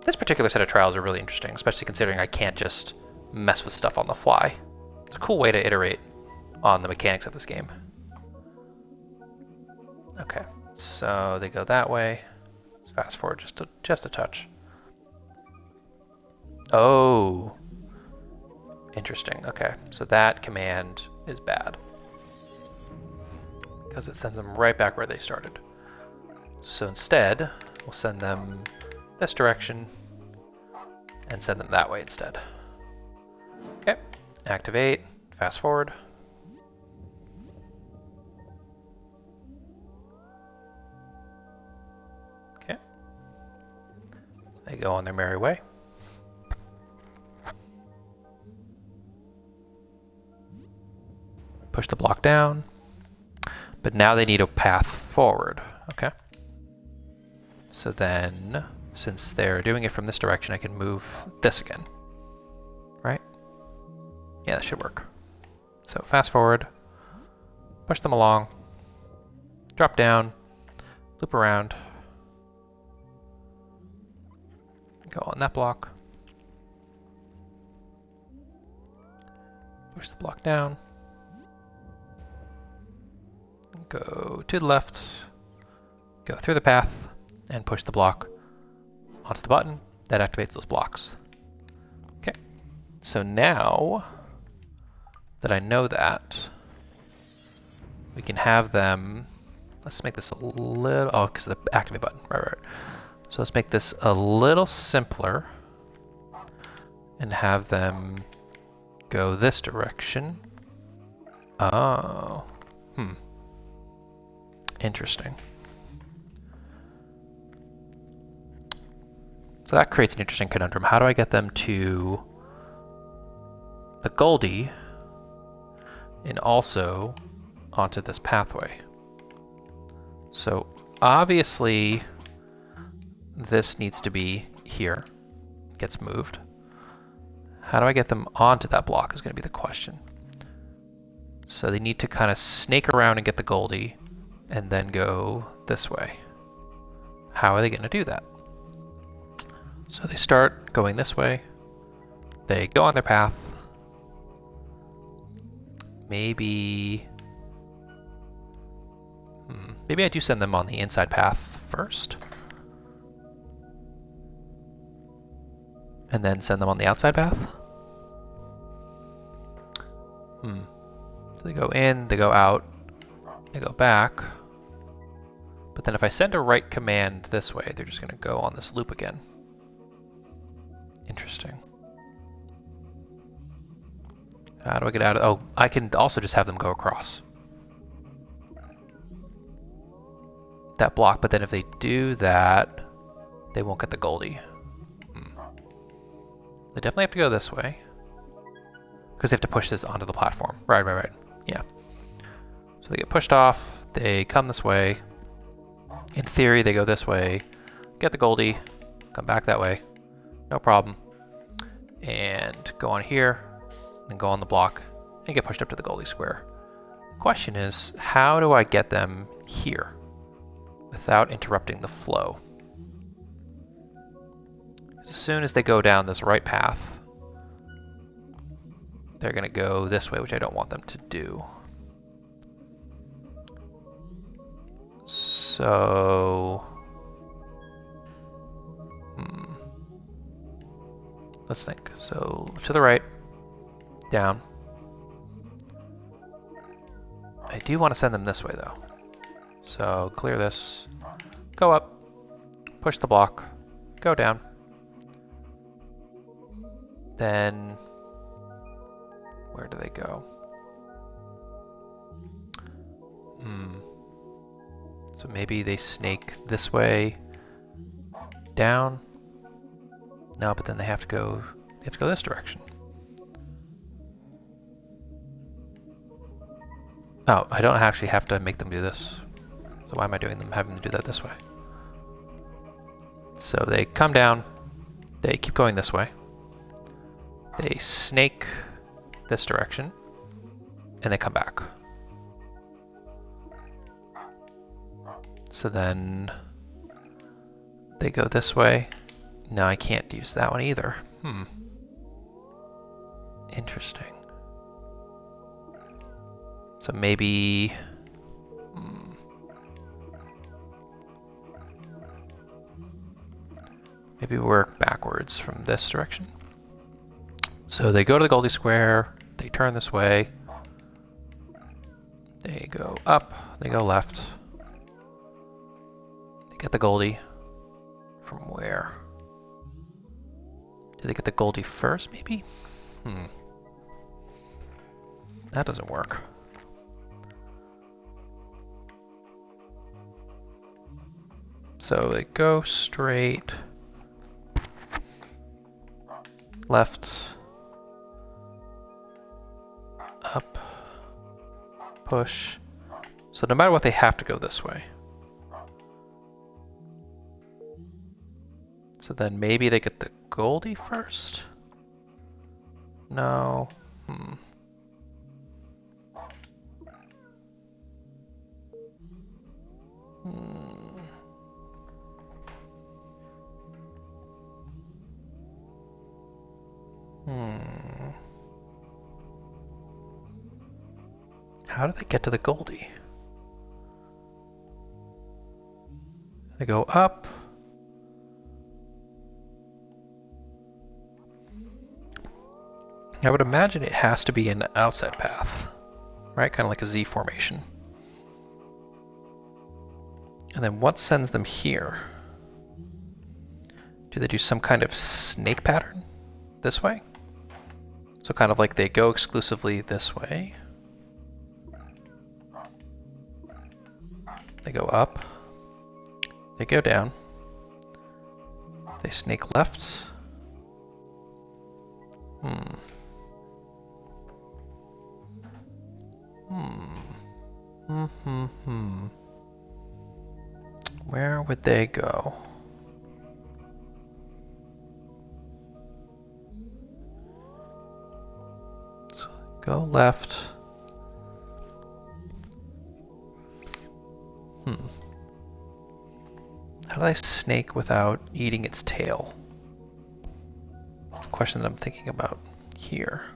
This particular set of trials are really interesting, especially considering I can't just mess with stuff on the fly. It's a cool way to iterate on the mechanics of this game. Okay, so they go that way. Let's fast forward just a touch. Oh, interesting. Okay, so that command is bad because it sends them right back where they started. So instead, we'll send them this direction and send them that way instead. Okay, activate, fast forward. Okay. They go on their merry way. Push the block down. But now they need a path forward, okay? So then, since they're doing it from this direction, I can move this again, right? Yeah, that should work. So fast forward, push them along, drop down, loop around, go on that block, push the block down, go to the left, go through the path, and push the block onto the button. That activates those blocks. Okay, so now that I know that, we can have them, let's make this a little, oh, because of the activate button, right. So let's make this a little simpler and have them go this direction. Oh, interesting. So that creates an interesting conundrum. How do I get them to the Goldie and also onto this pathway? So obviously this needs to be here, gets moved. How do I get them onto that block is going to be the question. So they need to kind of snake around and get the Goldie and then go this way. How are they going to do that? So they start going this way, they go on their path, maybe I do send them on the inside path first, and then send them on the outside path. So they go in, they go out, they go back, but then if I send a right command this way, they're just going to go on this loop again. Interesting. How do I get out of... Oh, I can also just have them go across that block, but then if they do that, they won't get the Goldie. They definitely have to go this way, because they have to push this onto the platform. Right. Yeah. So they get pushed off, they come this way. In theory, they go this way, get the Goldie, come back that way. No problem. And go on here, and go on the block, and get pushed up to the Goldie square. The question is, how do I get them here without interrupting the flow? As soon as they go down this right path, they're going to go this way, which I don't want them to do. So... let's think. So to the right, down. I do want to send them this way though. So clear this, go up, push the block, go down. Then where do they go? So maybe they snake this way down. No, but then they have to go this direction. Oh, I don't actually have to make them do this. So why am I having them do that this way? So they come down, they keep going this way. They snake this direction, and they come back. So then they go this way. No, I can't use that one either. Interesting. So maybe... maybe work backwards from this direction. So they go to the Goldie square, they turn this way, they go up, they go left, they get the Goldie. From where? Do they get the Goldie first, maybe? That doesn't work. So they go straight, left, up, push, So no matter what, they have to go this way. So then maybe they get the Goldie first? No. How do they get to the Goldie? They go up. I would imagine it has to be an outside path, right? Kind of like a Z formation. And then what sends them here? Do they do some kind of snake pattern this way? So kind of like they go exclusively this way. They go up. They go down. They snake left. Where would they go? So go left. How do I snake without eating its tail? That's the question that I'm thinking about here.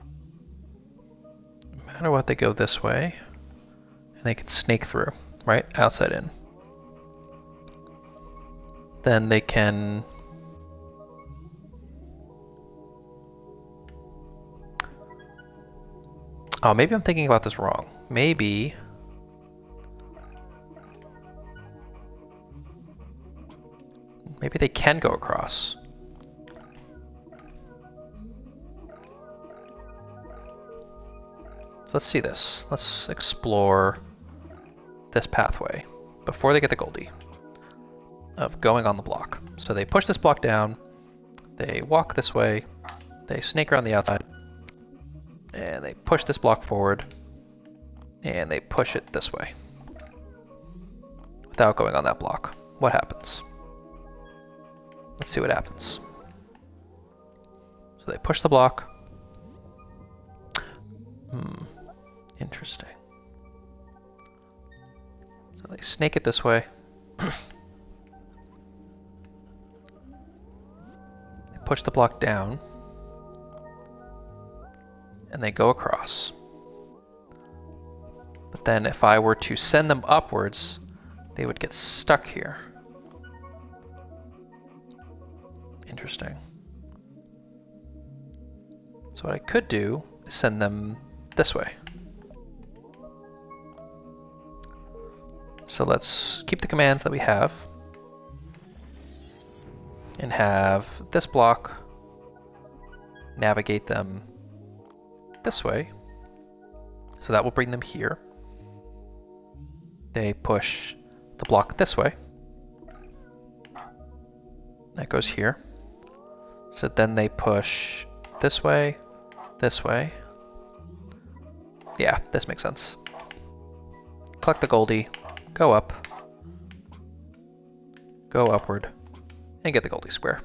No matter what, they go this way, and they can snake through, right? Outside in. Then they can... Oh, maybe I'm thinking about this wrong. Maybe... Maybe they can go across. So let's see this. Let's explore this pathway before they get the Goldie of going on the block. So they push this block down, they walk this way, they snake around the outside, and they push this block forward, and they push it this way without going on that block. What happens? Let's see what happens. So they push the block. Interesting. So they snake it this way. They push the block down. And they go across. But then if I were to send them upwards, they would get stuck here. Interesting. So what I could do is send them this way. So let's keep the commands that we have and have this block navigate them this way. So that will bring them here. They push the block this way. That goes here. So then they push this way, this way. Yeah, this makes sense. Collect the Goldie, go up, go upward, and get the Goldie square.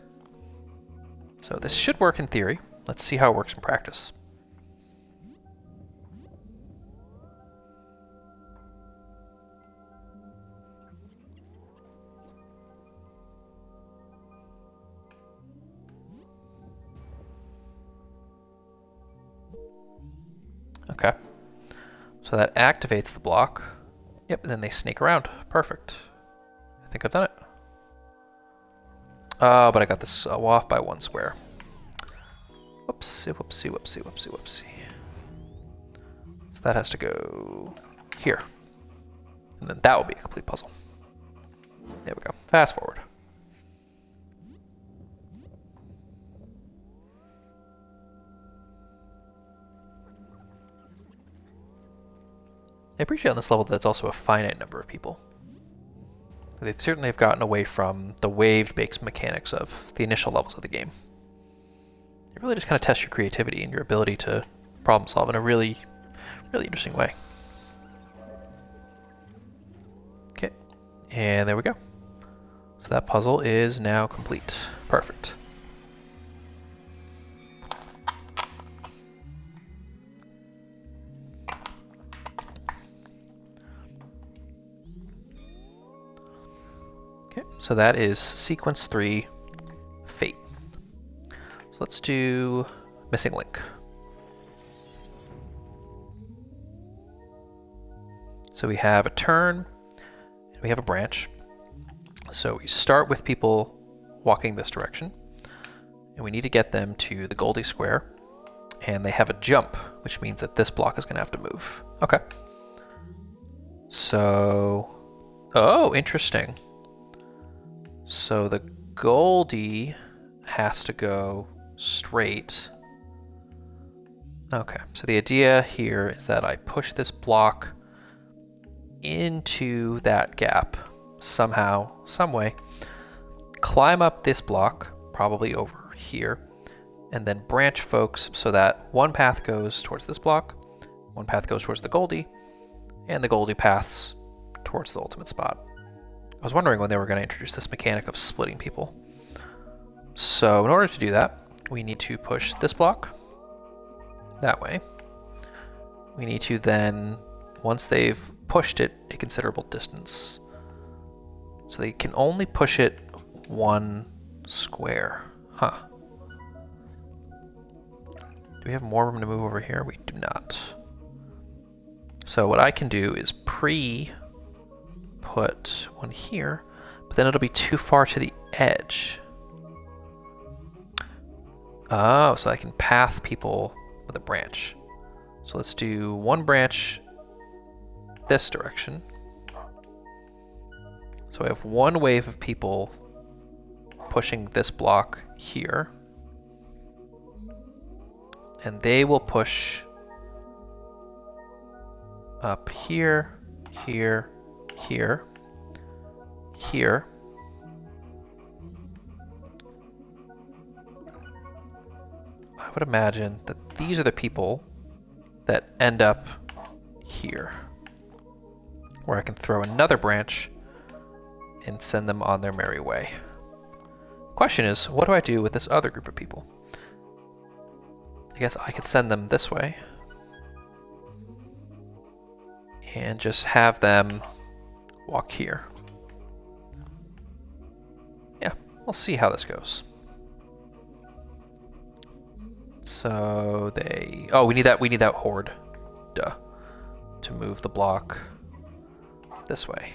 So this should work in theory. Let's see how it works in practice. Okay, so that activates the block. Yep, and then they snake around. Perfect. I think I've done it. But I got this off by one square. Whoopsie, whoopsie, whoopsie, whoopsie, whoopsie. So that has to go here. And then that will be a complete puzzle. There we go. Fast forward. I appreciate on this level that it's also a finite number of people. They certainly have gotten away from the wave-based mechanics of the initial levels of the game. It really just kind of tests your creativity and your ability to problem solve in a really, really interesting way. And there we go. So that puzzle is now complete. Perfect. Okay, so that is sequence 3, Fate. So let's do Missing Link. So we have a turn, and we have a branch. So we start with people walking this direction, and we need to get them to the Goldie square, and they have a jump, which means that this block is going to have to move. Okay. So, oh, interesting. So the Goldie has to go straight. Okay, so the idea here is that I push this block into that gap somehow, some way, climb up this block, probably over here, and then branch folks so that one path goes towards this block, one path goes towards the Goldie, and the Goldie paths towards the ultimate spot. I was wondering when they were going to introduce this mechanic of splitting people. So in order to do that, we need to push this block that way. We need to then, once they've pushed it a considerable distance, so they can only push it one square. Huh. Do we have more room to move over here? We do not. So what I can do is put one here, but then it'll be too far to the edge. Oh, so I can path people with a branch. So let's do one branch this direction. So I have one wave of people pushing this block here, and they will push up here, here, here, here. I would imagine that these are the people that end up here, where I can throw another branch and send them on their merry way. Question is, what do I do with this other group of people? I guess I could send them this way and just have them walk here. Yeah, we'll see how this goes. So they, oh, we need that horde, duh, to move the block this way.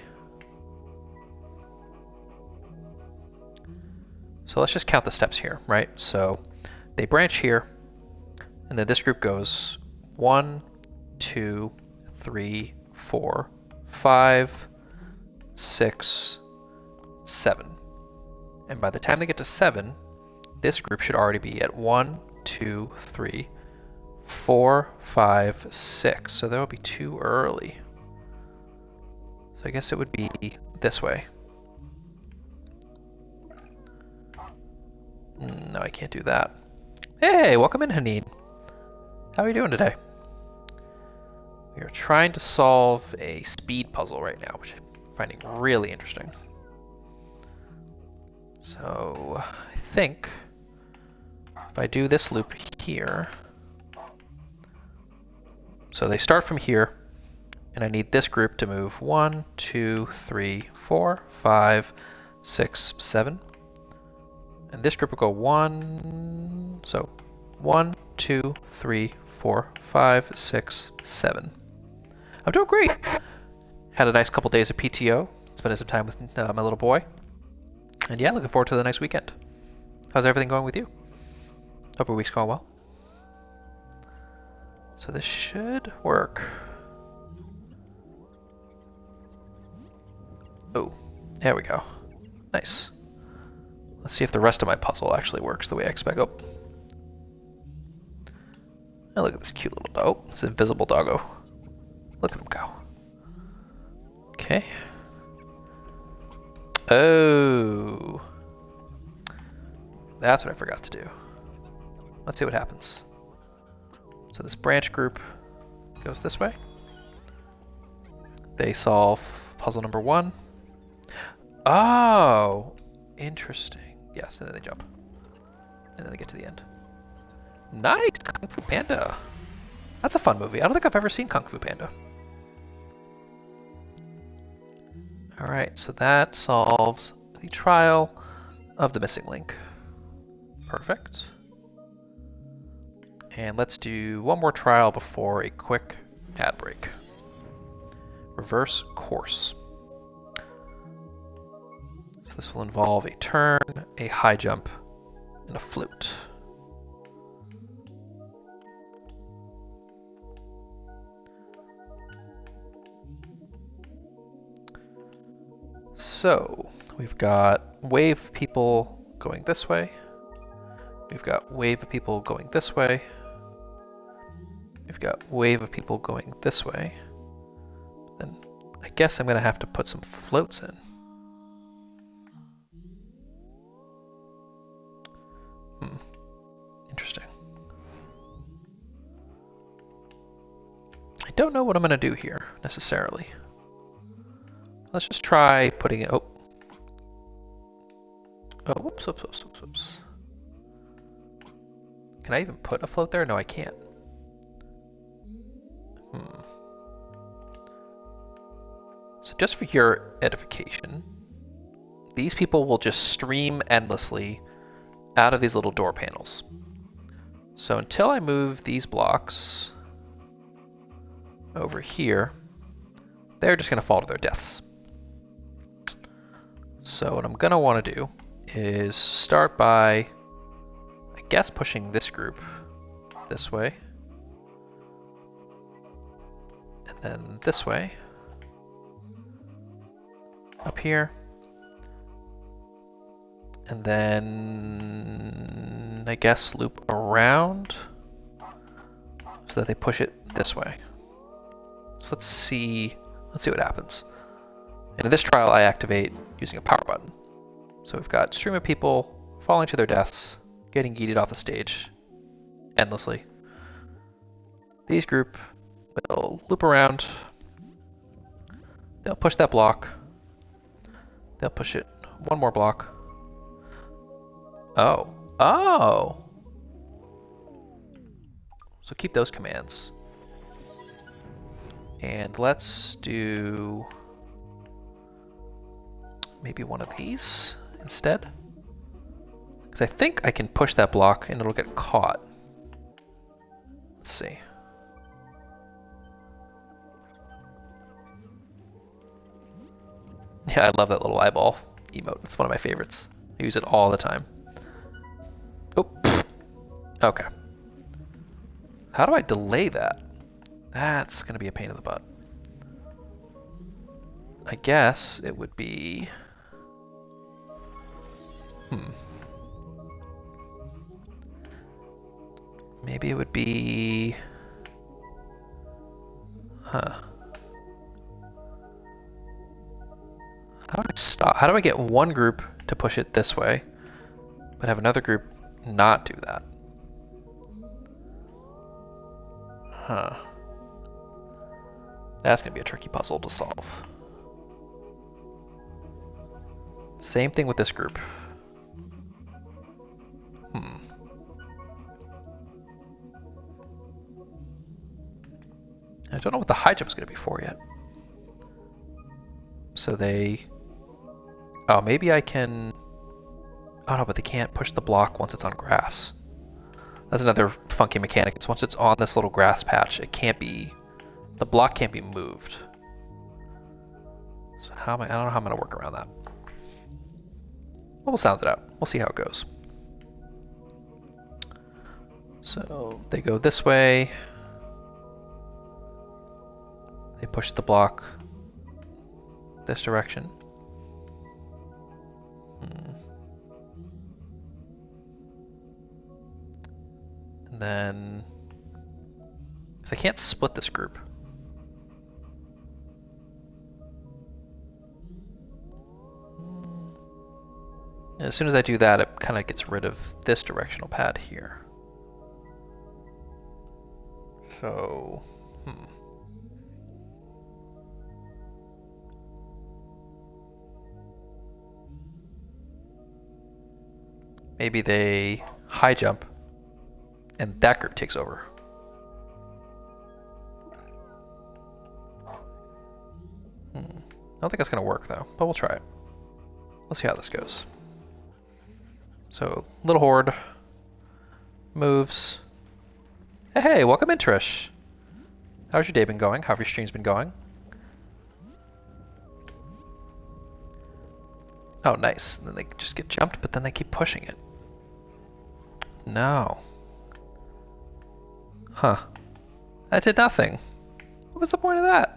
So let's just count the steps here, right? So they branch here, and then this group goes 1, 2, 3, 4, 5, 6, 7. And by the time they get to 7, this group should already be at 1, 2, 3, 4, 5, 6. So that would be too early. So I guess it would be this way. No, I can't do that. Hey, welcome in, Haneen. How are you doing today? We are trying to solve a speed puzzle right now, which I'm finding really interesting. So I think if I do this loop here, so they start from here, and I need this group to move 1, 2, 3, 4, 5, 6, 7. And this group will go 1, so 1, 2, 3, 4, 5, 6, 7. I'm doing great. Had a nice couple days of PTO. Spending some time with my little boy. And yeah, looking forward to the next weekend. How's everything going with you? Hope your week's going well. So this should work. Oh, there we go. Nice. Let's see if the rest of my puzzle actually works the way I expect. Oh, look at this cute little dog. Oh, it's an invisible doggo. Look at him go. Okay. Oh. That's what I forgot to do. Let's see what happens. So this branch group goes this way. They solve puzzle number 1. Oh, interesting. Yes, and then they jump. And then they get to the end. Nice! Kung Fu Panda. That's a fun movie. I don't think I've ever seen Kung Fu Panda. Alright, so that solves the trial of the missing link. Perfect. And let's do one more trial before a quick ad break. Reverse course. So this will involve a turn, a high jump, and a float. So we've got wave of people going this way. We've got wave of people going this way. We've got wave of people going this way. Then I guess I'm gonna have to put some floats in. Interesting. I don't know what I'm gonna do here necessarily. Let's just try putting it. Oh, whoops, whoops, whoops, whoops, whoops. Can I even put a float there? No, I can't. So just for your edification, these people will just stream endlessly out of these little door panels. So until I move these blocks over here, they're just going to fall to their deaths. So what I'm going to want to do is start by, I guess, pushing this group this way. And then this way. Up here. And then I guess loop around so that they push it this way. So let's see what happens. And in this trial I activate using a power button. So we've got stream of people falling to their deaths, getting yeeted off the stage endlessly. These group will loop around. They'll push that block. They'll push it one more block. Oh. Oh! So keep those commands. And let's do maybe one of these instead. Because I think I can push that block and it'll get caught. Let's see. Yeah, I love that little eyeball emote. It's one of my favorites. I use it all the time. Oh, okay. How do I delay that? That's gonna be a pain in the butt. I guess it would be... Maybe it would be... Huh. How do I stop? How do I get one group to push it this way, but have another group not do that? Huh. That's gonna be a tricky puzzle to solve. Same thing with this group. I don't know what the high jump is gonna be for yet. So they... Oh, maybe I can... Oh no, but they can't push the block once it's on grass. That's another funky mechanic. It's once it's on this little grass patch, it can't be... The block can't be moved. So how am I don't know how I'm going to work around that. Well, we'll sound it out. We'll see how it goes. So they go this way. They push the block this direction. And then... Because I can't split this group. And as soon as I do that, it kind of gets rid of this directional pad here. So... maybe they high jump and that group takes over. I don't think that's going to work though, but we'll try it. Let's see how this goes. So, little horde moves. Hey, welcome in, Trish. How's your day been going? How have your streams been going? Oh, nice. And then they just get jumped, but then they keep pushing it. No. Huh. That did nothing. What was the point of that?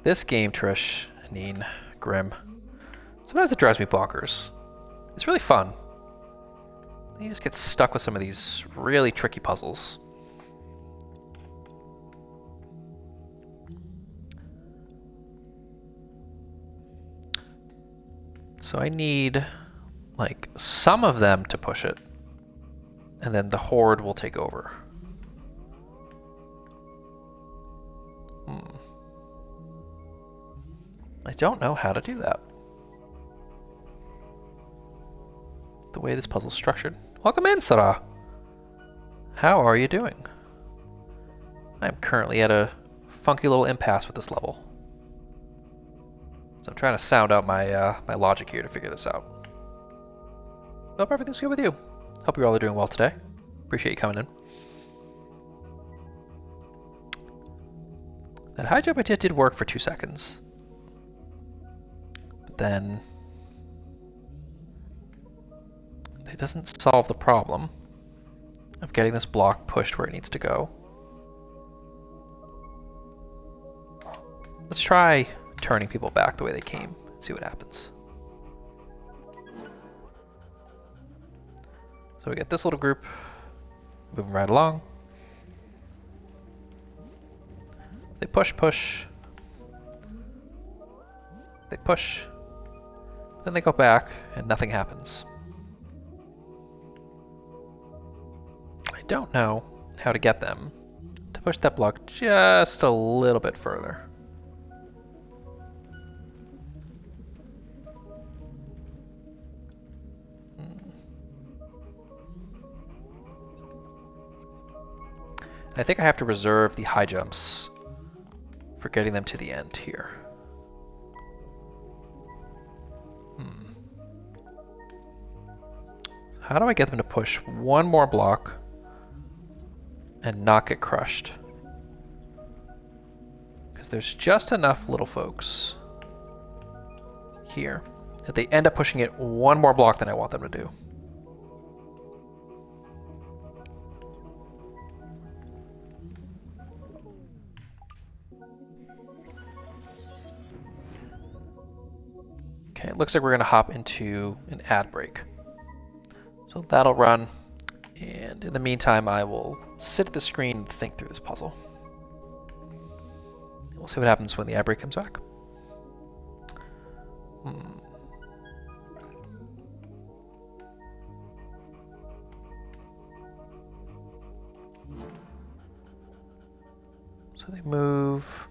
This game, Trish, Neen, Grim, sometimes it drives me bonkers. It's really fun. You just get stuck with some of these really tricky puzzles. So I need, like, some of them to push it, and then the horde will take over. I don't know how to do that. The way this puzzle's structured. Welcome in, Sarah. How are you doing? I'm currently at a funky little impasse with this level. So I'm trying to sound out my my logic here to figure this out. Hope everything's good with you. Hope you're all doing well today. Appreciate you coming in. That high jump I did work for 2 seconds. But then it doesn't solve the problem of getting this block pushed where it needs to go. Let's try turning people back the way they came and see what happens. So we get this little group moving right along. They push, push. They push. Then they go back and nothing happens. I don't know how to get them to push that block just a little bit further. I think I have to reserve the high jumps for getting them to the end here. How do I get them to push one more block and not get crushed? Because there's just enough little folks here that they end up pushing it one more block than I want them to do. Okay, it looks like we're going to hop into an ad break. So that'll run, and in the meantime I will sit at the screen and think through this puzzle. We'll see what happens when the ad break comes back. So they move.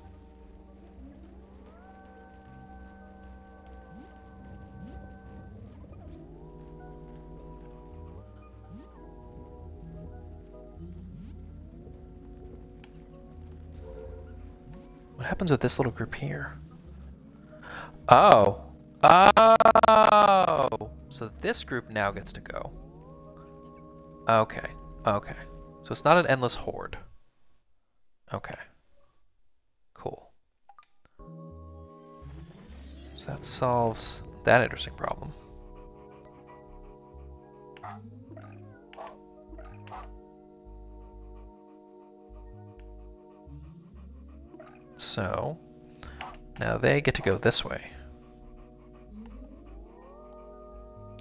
What happens with this little group here? Oh. Oh! So this group now gets to go. Okay. Okay. So it's not an endless horde. Okay. Cool. So that solves that interesting problem. So now they get to go this way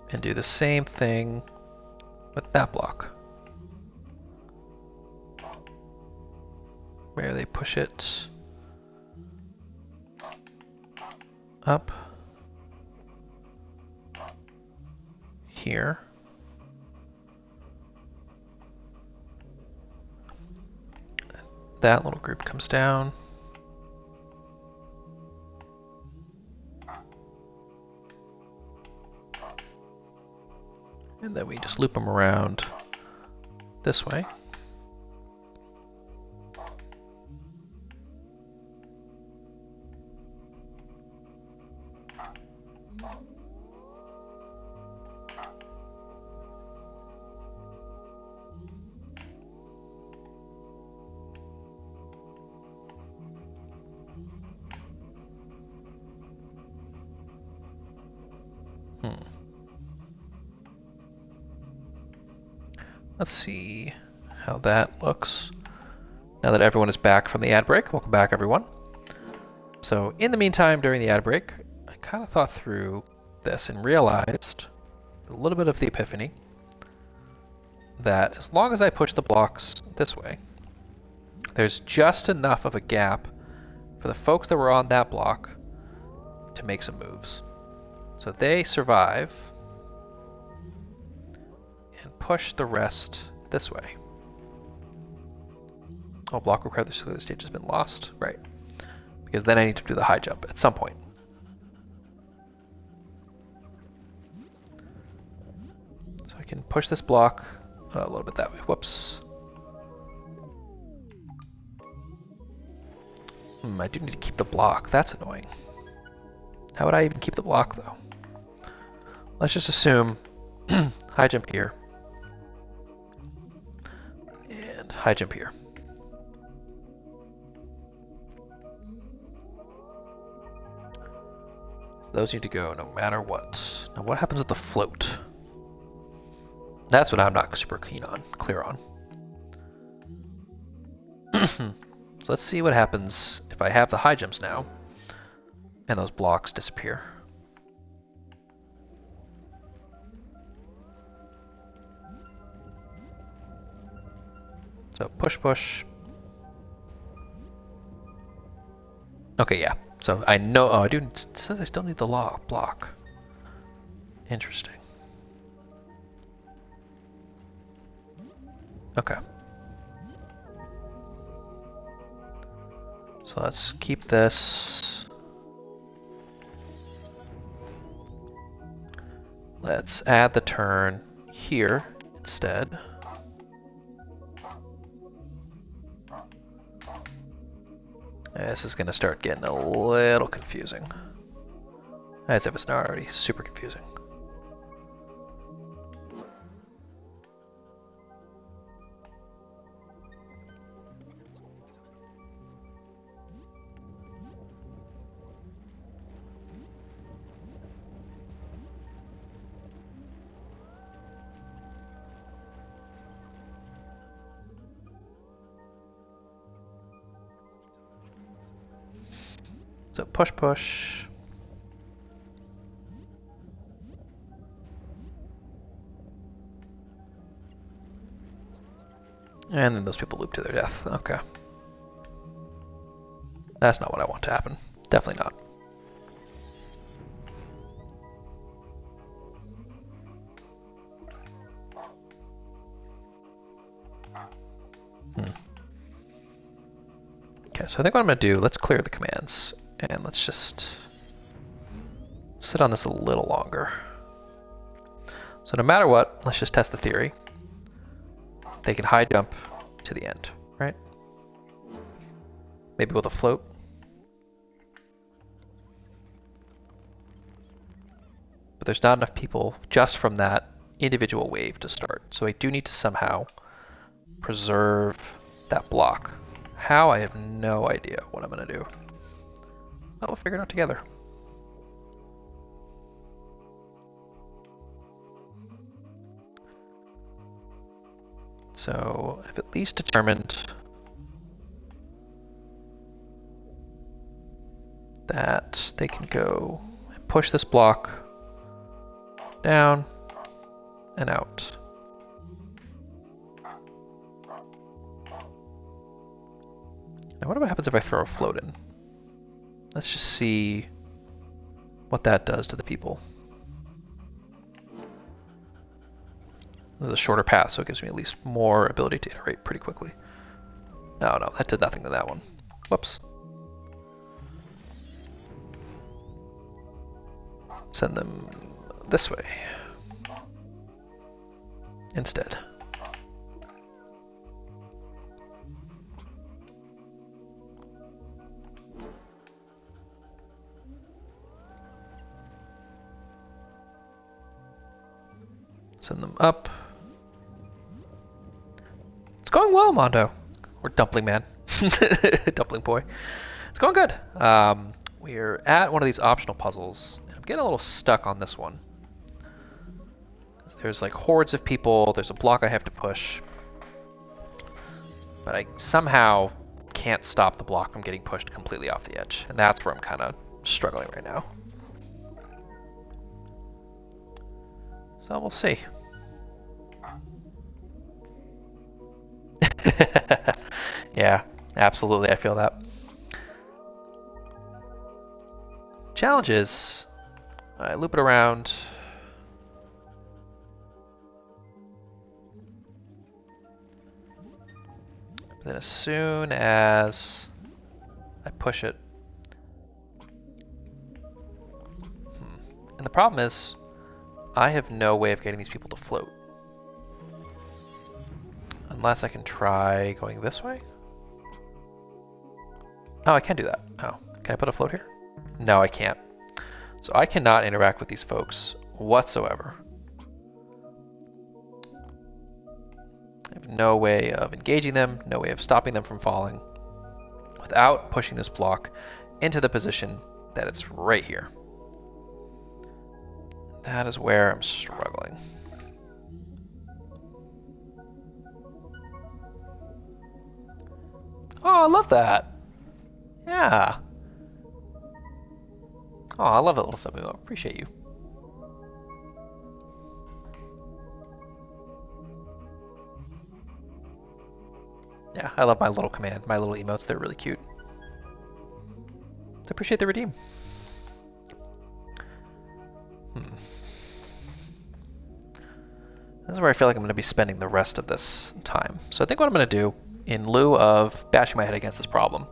and do the same thing with that block, where they push it up here. That little group comes down. then we just loop them around this way. Let's see how that looks. Now that everyone is back from the ad break, welcome back everyone. So in the meantime, during the ad break, I kind of thought through this and realized a little bit of the epiphany that as long as I push the blocks this way, there's just enough of a gap for the folks that were on that block to make some moves. So they survive and push the rest this way. Oh, block required, the stage has been lost. Right. Because then I need to do the high jump at some point. So I can push this block a little bit that way. Whoops. I do need to keep the block. That's annoying. How would I even keep the block, though? Let's just assume high jump here. And high jump here. So those need to go no matter what. Now what happens with the float? That's what I'm not super clear on. So let's see what happens if I have the high jumps now and those blocks disappear. So push, push. Okay, yeah. So I know, oh, it says I still need the block. Interesting. Okay. So let's keep this. Let's add the turn here instead. This is going to start getting a little confusing. As if it's not already super confusing. So push, push. And then those people loop to their death. Okay. That's not what I want to happen. Definitely not. Okay, so I think what I'm going to do, let's clear the commands. And let's just sit on this a little longer. So no matter what, let's just test the theory. They can high jump to the end, right? Maybe with a float. But there's not enough people just from that individual wave to start. So I do need to somehow preserve that block. How? I have no idea what I'm going to do. But we'll figure it out together. So I've at least determined that they can go and push this block down and out. Now what happens if I throw a float in? Let's just see what that does to the people. This is a shorter path, so it gives me at least more ability to iterate pretty quickly. Oh no, that did nothing to that one. Whoops. Send them this way. instead. Send them up. It's going well, Mondo. Or Dumpling Man. Dumpling Boy. It's going good. We're at one of these optional puzzles. I'm getting a little stuck on this one. There's like hordes of people. There's a block I have to push. But I somehow can't stop the block from getting pushed completely off the edge. And that's where I'm kind of struggling right now. So we'll see. Yeah, absolutely. I feel that. Challenge is, I loop it around. Then as soon as I push it. And the problem is, I have no way of getting these people to float. Unless I can try going this way. Oh, I can do that. Oh, can I put a float here? No, I can't. So I cannot interact with these folks whatsoever. I have no way of engaging them, no way of stopping them from falling without pushing this block into the position that it's right here. That is where I'm struggling. Oh, I love that. Yeah. Oh, I love that little sub. I appreciate you. Yeah, I love my little command, my little emotes. They're really cute. So appreciate the redeem. This is where I feel like I'm going to be spending the rest of this time. So I think what I'm going to do, in lieu of bashing my head against this problem,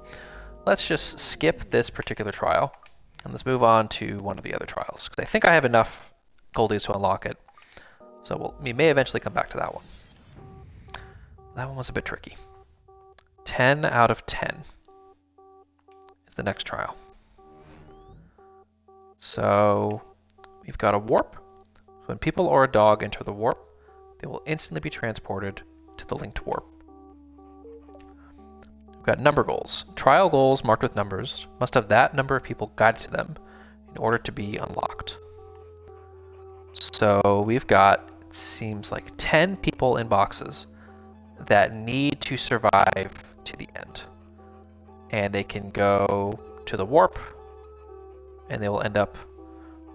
let's just skip this particular trial and let's move on to one of the other trials, because I think I have enough goldies to unlock it. So we may eventually come back to that one. That one was a bit tricky. 10 out of 10 is the next trial. So we've got a warp. When people or a dog enter the warp, they will instantly be transported to the linked warp. We've got number goals. Trial goals marked with numbers must have that number of people guided to them in order to be unlocked. So we've got, it seems like 10 people in boxes that need to survive to the end. And they can go to the warp, and they will end up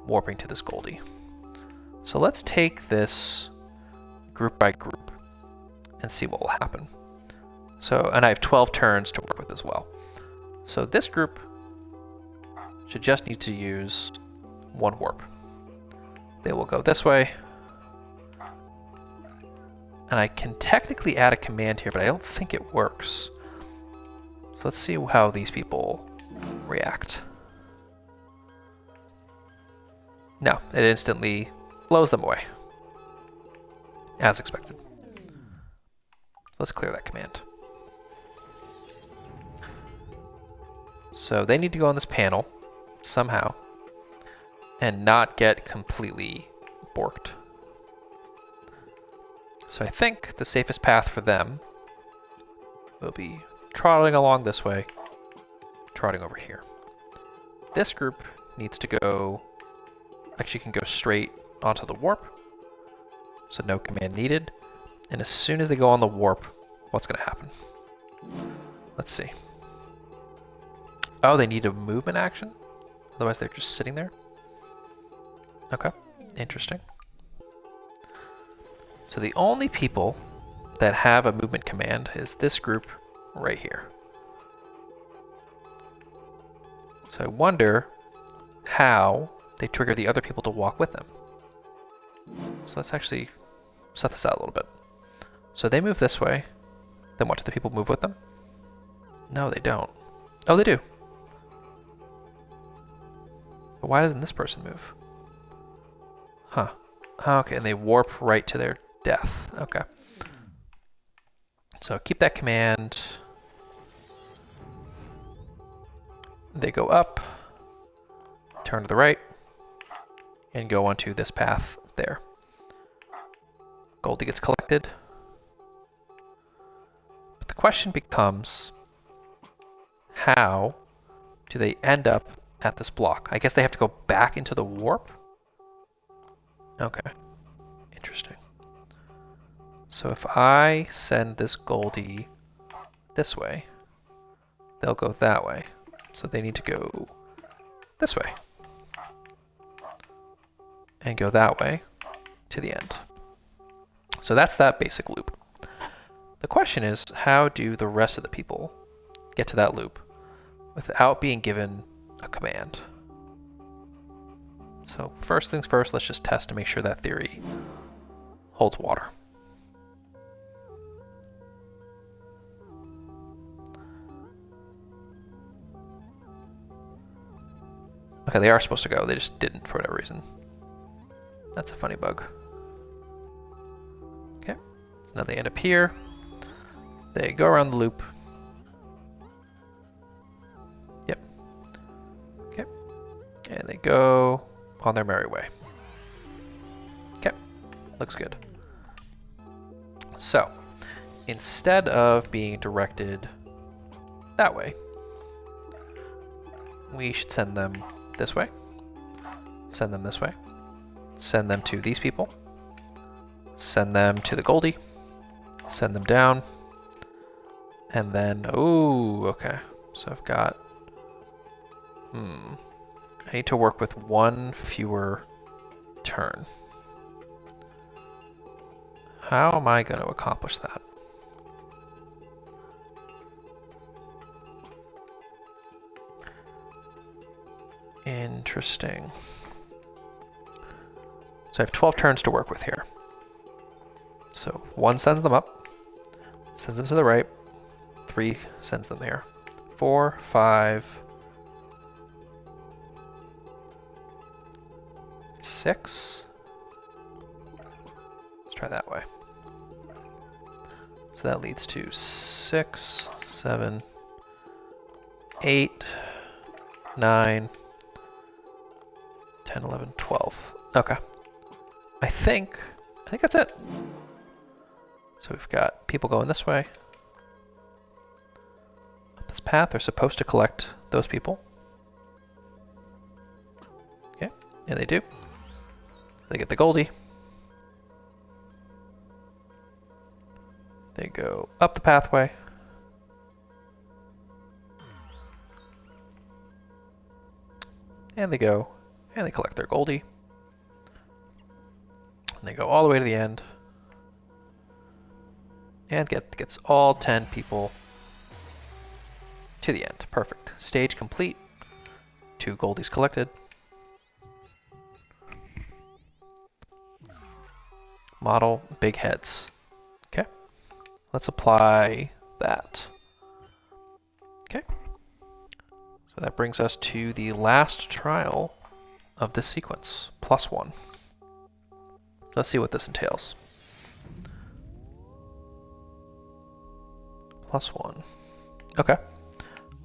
warping to this Goldie. So let's take this group by group and see what will happen. So, and I have 12 turns to work with as well. So this group should just need to use one warp. They will go this way. And I can technically add a command here, but I don't think it works. So let's see how these people react. No, it instantly blows them away. As expected. Let's clear that command. So they need to go on this panel somehow and not get completely borked. So I think the safest path for them will be trotting along this way, trotting over here. This group needs to go, actually can go straight onto the warp, so no command needed. And as soon as they go on the warp, what's going to happen? Let's see. Oh, they need a movement action? Otherwise they're just sitting there? Okay, interesting. So the only people that have a movement command is this group right here. So I wonder how they trigger the other people to walk with them. So let's actually set this out a little bit. So they move this way. Then what, do the people move with them? No, they don't. Oh, they do. But why doesn't this person move? Huh. Okay, and they warp right to their death. Okay. So keep that command. They go up, turn to the right, and go onto this path there. Goldie gets collected. But the question becomes, how do they end up at this block? I guess they have to go back into the warp? Okay, interesting. So if I send this Goldie this way, they'll go that way. So they need to go this way. And go that way to the end. So that's that basic loop. The question is, how do the rest of the people get to that loop without being given a command? So first things first, let's just test to make sure that theory holds water. Okay, they are supposed to go, they just didn't for whatever reason. That's a funny bug. Okay, so now they end up here. They go around the loop. Yep. Okay, and they go on their merry way. Okay, looks good. So, instead of being directed that way, we should send them this way, send them this way, send them to these people, send them to the Goldie, send them down, and then, oh, okay. So I've got, I need to work with one fewer turn. How am I going to accomplish that? Interesting. So I have 12 turns to work with here. So 1 sends them up, sends them to the right, 3 sends them here. 4, 5, 6. Let's try that way. So that leads to 6, 7, 8, 9, 10, 11, 12. Okay. I think that's it. So we've got people going this way. Up this path, they're supposed to collect those people. Okay, yeah, they do. They get the Goldie. They go up the pathway. And they go, and they collect their Goldie. And they go all the way to the end. And gets all 10 people to the end. Perfect. Stage complete. 2 Goldies collected. Model big heads. Okay. Let's apply that. Okay. So that brings us to the last trial of this sequence, +1. Let's see what this entails. +1. Okay.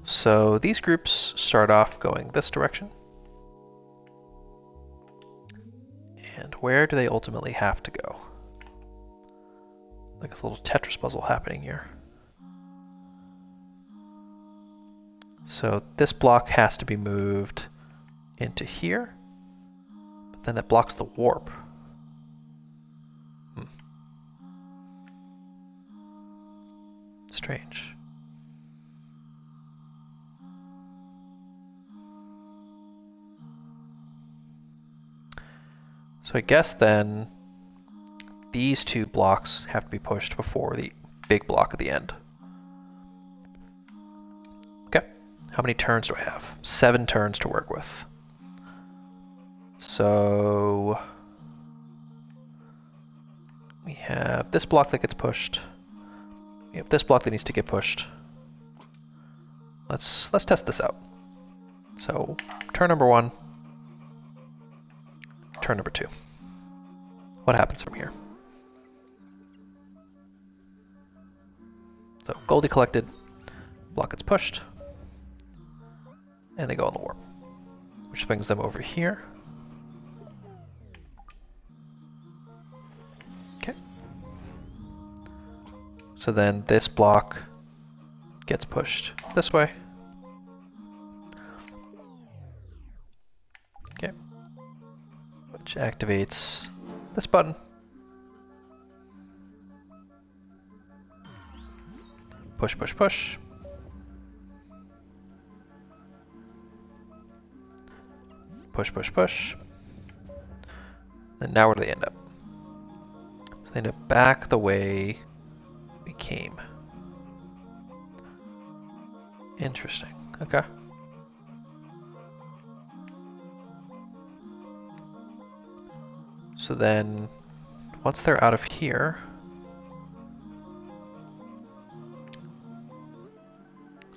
So these groups start off going this direction. And where do they ultimately have to go? Like this little Tetris puzzle happening here. So this block has to be moved into here, but then that blocks the warp. Strange. So I guess then these 2 blocks have to be pushed before the big block at the end. Okay, how many turns do I have? 7 turns to work with. So we have this block that gets pushed. We have this block that needs to get pushed. Let's test this out. So turn number 1, turn number 2. What happens from here? So Goldie collected, block gets pushed, and they go on the warp, which brings them over here. Okay. So then this block gets pushed this way. Okay. Which activates this button. Push, push, push. Push, push, push. And now where do they end up? So they end up back the way we came. Interesting. Okay. So then, once they're out of here,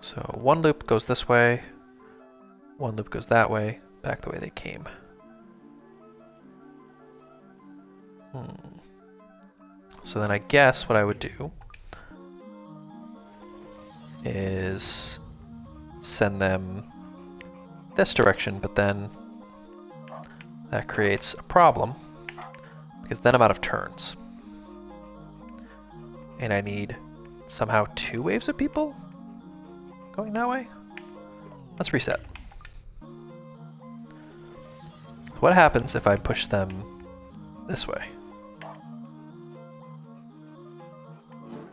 so one loop goes this way, one loop goes that way, back the way they came. So then I guess what I would do is send them this direction, but then that creates a problem because then I'm out of turns. And I need somehow 2 waves of people going that way? Let's reset. What happens if I push them this way?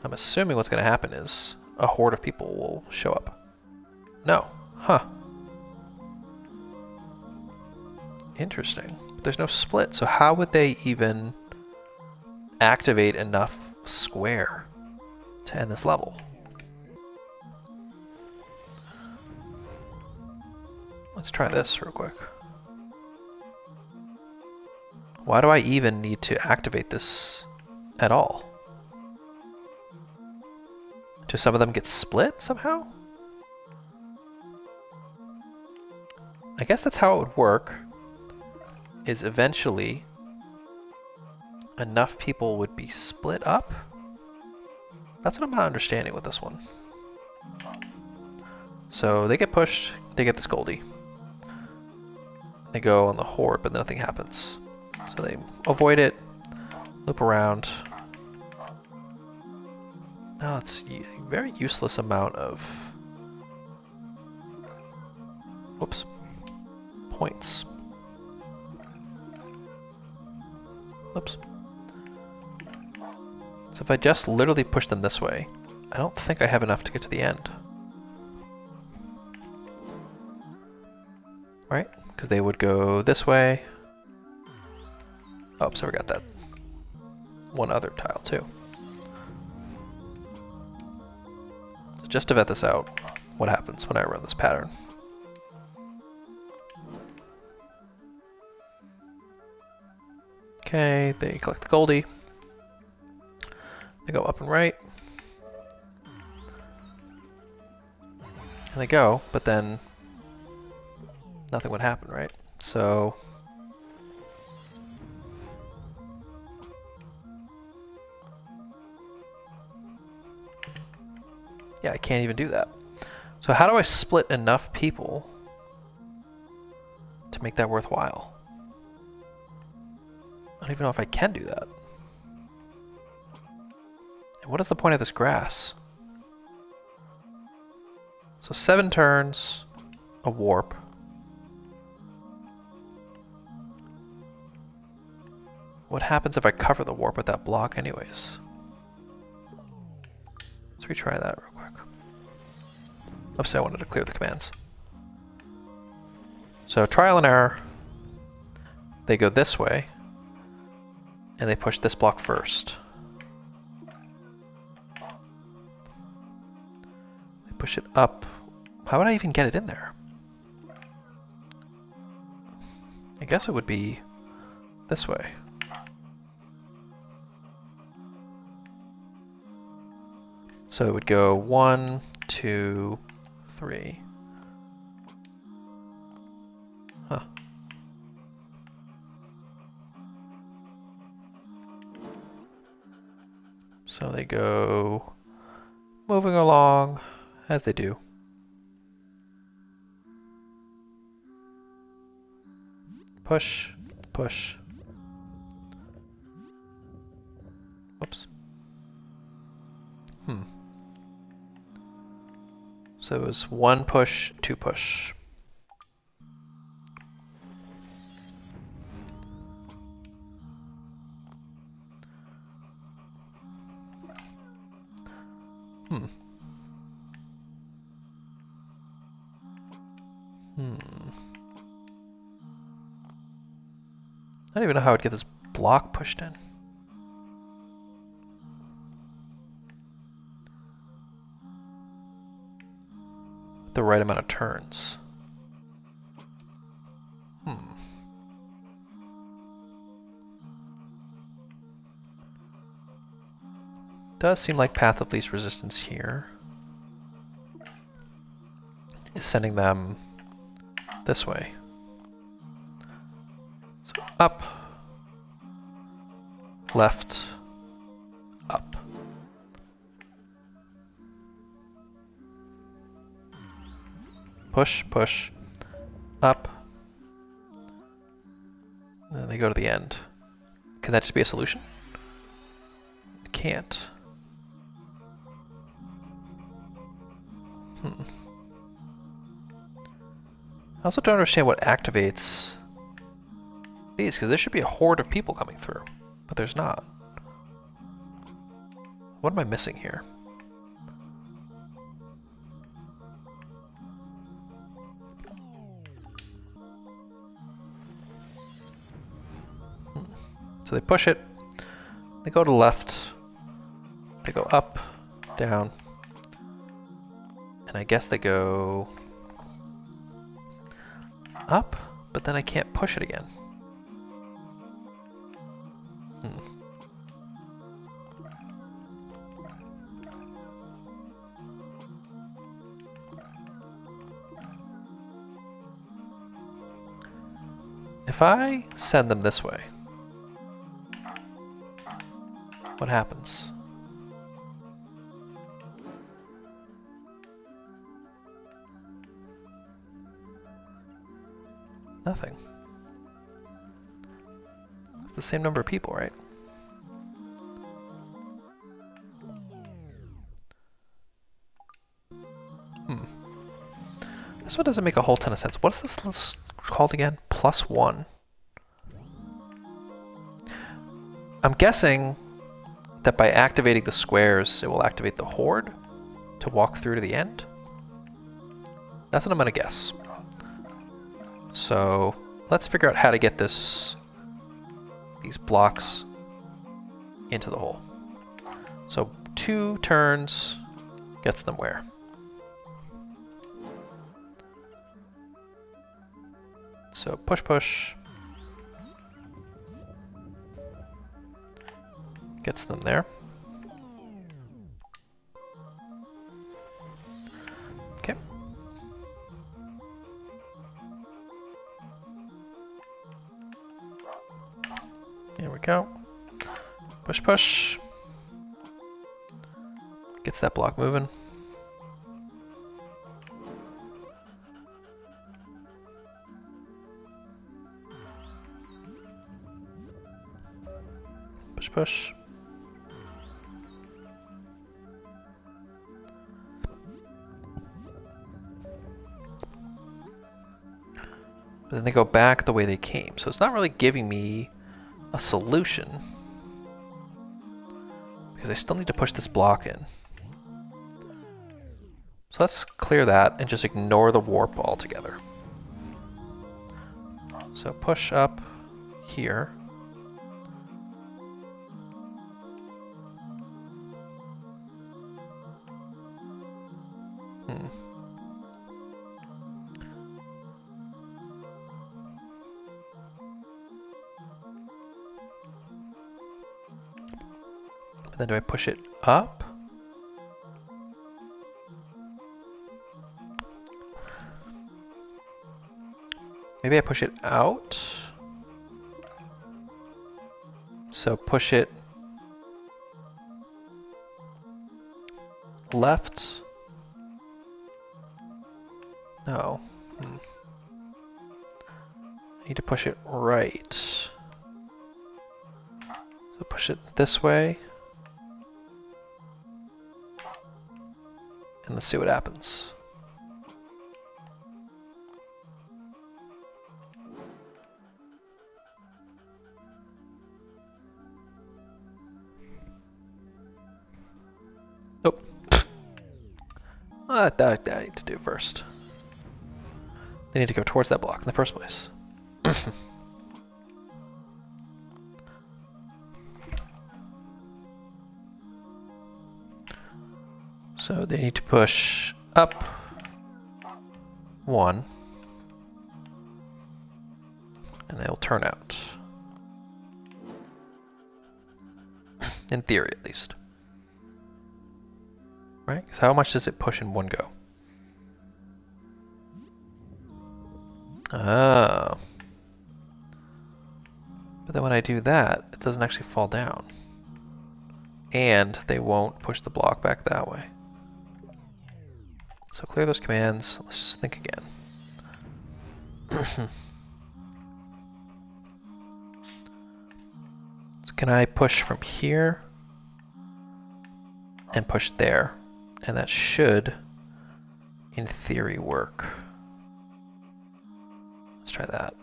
I'm assuming what's going to happen is a horde of people will show up. No. Huh. Interesting. But there's no split, so how would they even activate enough square to end this level? Let's try this real quick. Why do I even need to activate this at all? Do some of them get split somehow? I guess that's how it would work, is eventually enough people would be split up? That's what I'm not understanding with this one. So they get pushed, they get this Goldie. They go on the horde, but nothing happens. So they avoid it, loop around. Now it's a very useless amount of, whoops, points. Oops. So if I just literally push them this way, I don't think I have enough to get to the end. Right? Because they would go this way. Oh, so we got that one other tile too. So just to vet this out, what happens when I run this pattern? Okay, they collect the Goldie. They go up and right. And they go, but then nothing would happen, right? So yeah, I can't even do that. So how do I split enough people to make that worthwhile? I don't even know if I can do that. And what is the point of this grass? So 7 turns, a warp. What happens if I cover the warp with that block anyways? Let's retry that real quick. Oops, I wanted to clear the commands. So trial and error. They go this way. And they push this block first. They push it up. How would I even get it in there? I guess it would be this way. So it would go 1, 2, 3. Huh. So they go moving along as they do. Push, push. Whoops. So it was 1 push, 2 push. I don't even know how I'd get this block pushed in. The right amount of turns. Does seem like path of least resistance here is sending them this way. So up, left, up. Push, push, up. And then they go to the end. Can that just be a solution? It can't. I also don't understand what activates these, because there should be a horde of people coming through, but there's not. What am I missing here? So they push it, they go to the left, they go up, down, and I guess they go up, but then I can't push it again. If I send them this way, what happens? Nothing. It's the same number of people, right? This one doesn't make a whole ton of sense. What's this list called again? +1. I'm guessing that by activating the squares, it will activate the horde to walk through to the end. That's what I'm gonna guess. So let's figure out how to get these blocks into the hole. So 2 turns gets them where? So push, push. Gets them there. Okay. Here we go. Push, push. Gets that block moving. Push, push. But then they go back the way they came. So it's not really giving me a solution, because I still need to push this block in. So let's clear that and just ignore the warp altogether. So push up here. And then do I push it up? Maybe I push it out. So push it left. No. I need to push it right. So push it this way. And let's see what happens. Nope. That I need to do first. They need to go towards that block in the first place. So they need to push up 1, and they'll turn out. In theory, at least. Right? Because how much does it push in one go? Oh. But then when I do that, it doesn't actually fall down. And they won't push the block back that way. So clear those commands. Let's just think again. So can I push from here and push there? And that should, in theory, work. Let's try that.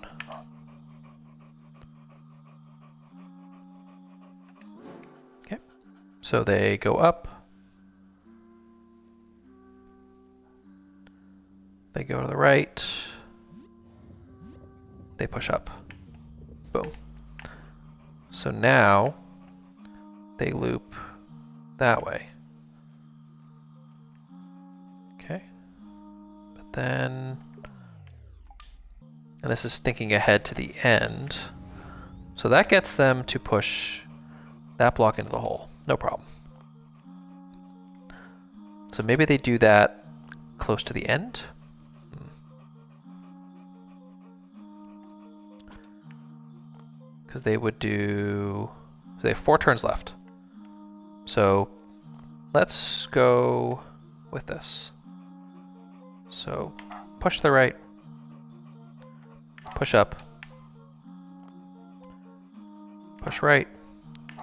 Okay. So they go up. They go to the right. They push up. Boom. So now they loop that way. Okay. But then, and this is thinking ahead to the end. So that gets them to push that block into the hole. No problem. So maybe they do that close to the end. Because they would do, so they have 4 turns left. So let's go with this. So push to the right, push up, push right,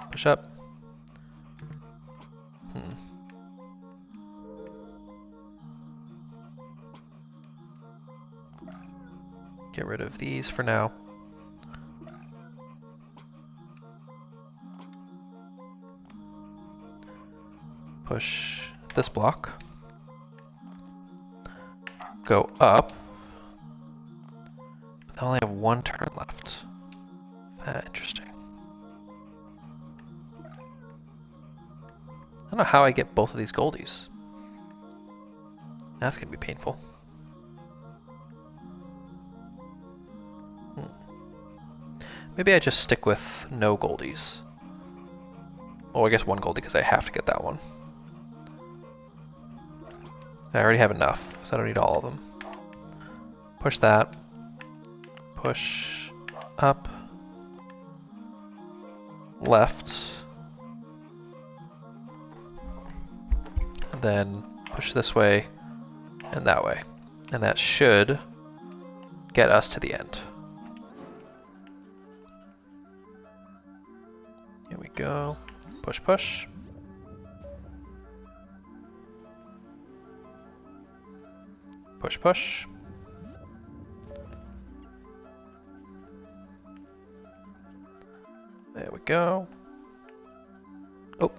push up. Get rid of these for now. Push this block. Go up. But I only have 1 turn left. Interesting. I don't know how I get both of these goldies. That's gonna be painful. Maybe I just stick with no goldies. Oh, I guess 1 goldie because I have to get that one. I already have enough, so I don't need all of them. Push that. Push up. Left. And then push this way and that way. And that should get us to the end. Here we go. Push, push. Push, push. There we go. Oh.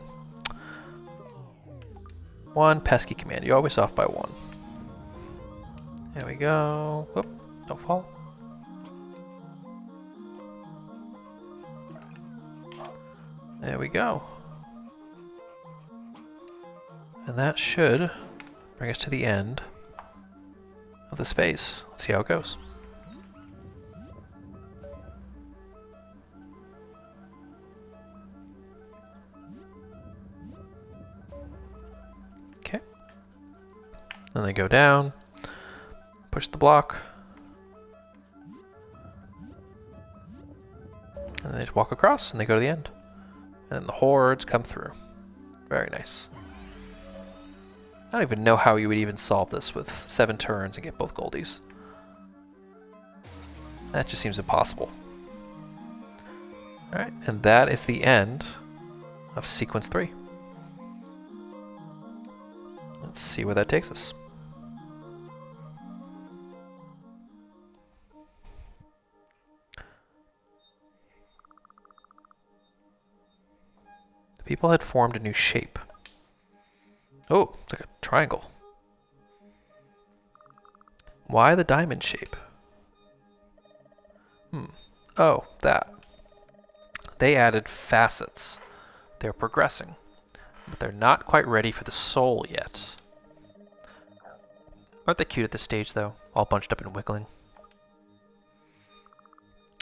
1 pesky command. You're always off by 1. There we go. Whoop. Don't fall. There we go. And that should bring us to the end of this phase. Let's see how it goes. Okay. Then they go down, push the block, and they just walk across and they go to the end. And the hordes come through. Very nice. I don't even know how you would even solve this with 7 turns and get both goldies. That just seems impossible. Alright, and that is the end of sequence 3. Let's see where that takes us. The people had formed a new shape. Oh, it's like a triangle. Why the diamond shape? Oh, that. They added facets. They're progressing, but they're not quite ready for the soul yet. Aren't they cute at this stage, though? All bunched up and wiggling.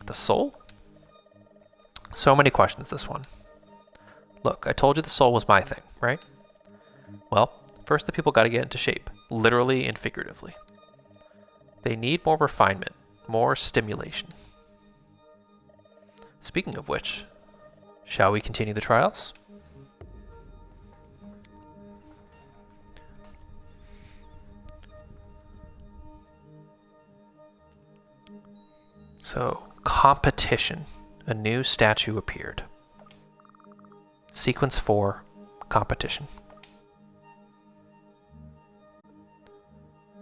The soul? So many questions, this one. Look, I told you the soul was my thing, right? Well, first the people got to get into shape, literally and figuratively. They need more refinement, more stimulation. Speaking of which, shall we continue the trials? So, competition. A new statue appeared. Sequence 4, competition.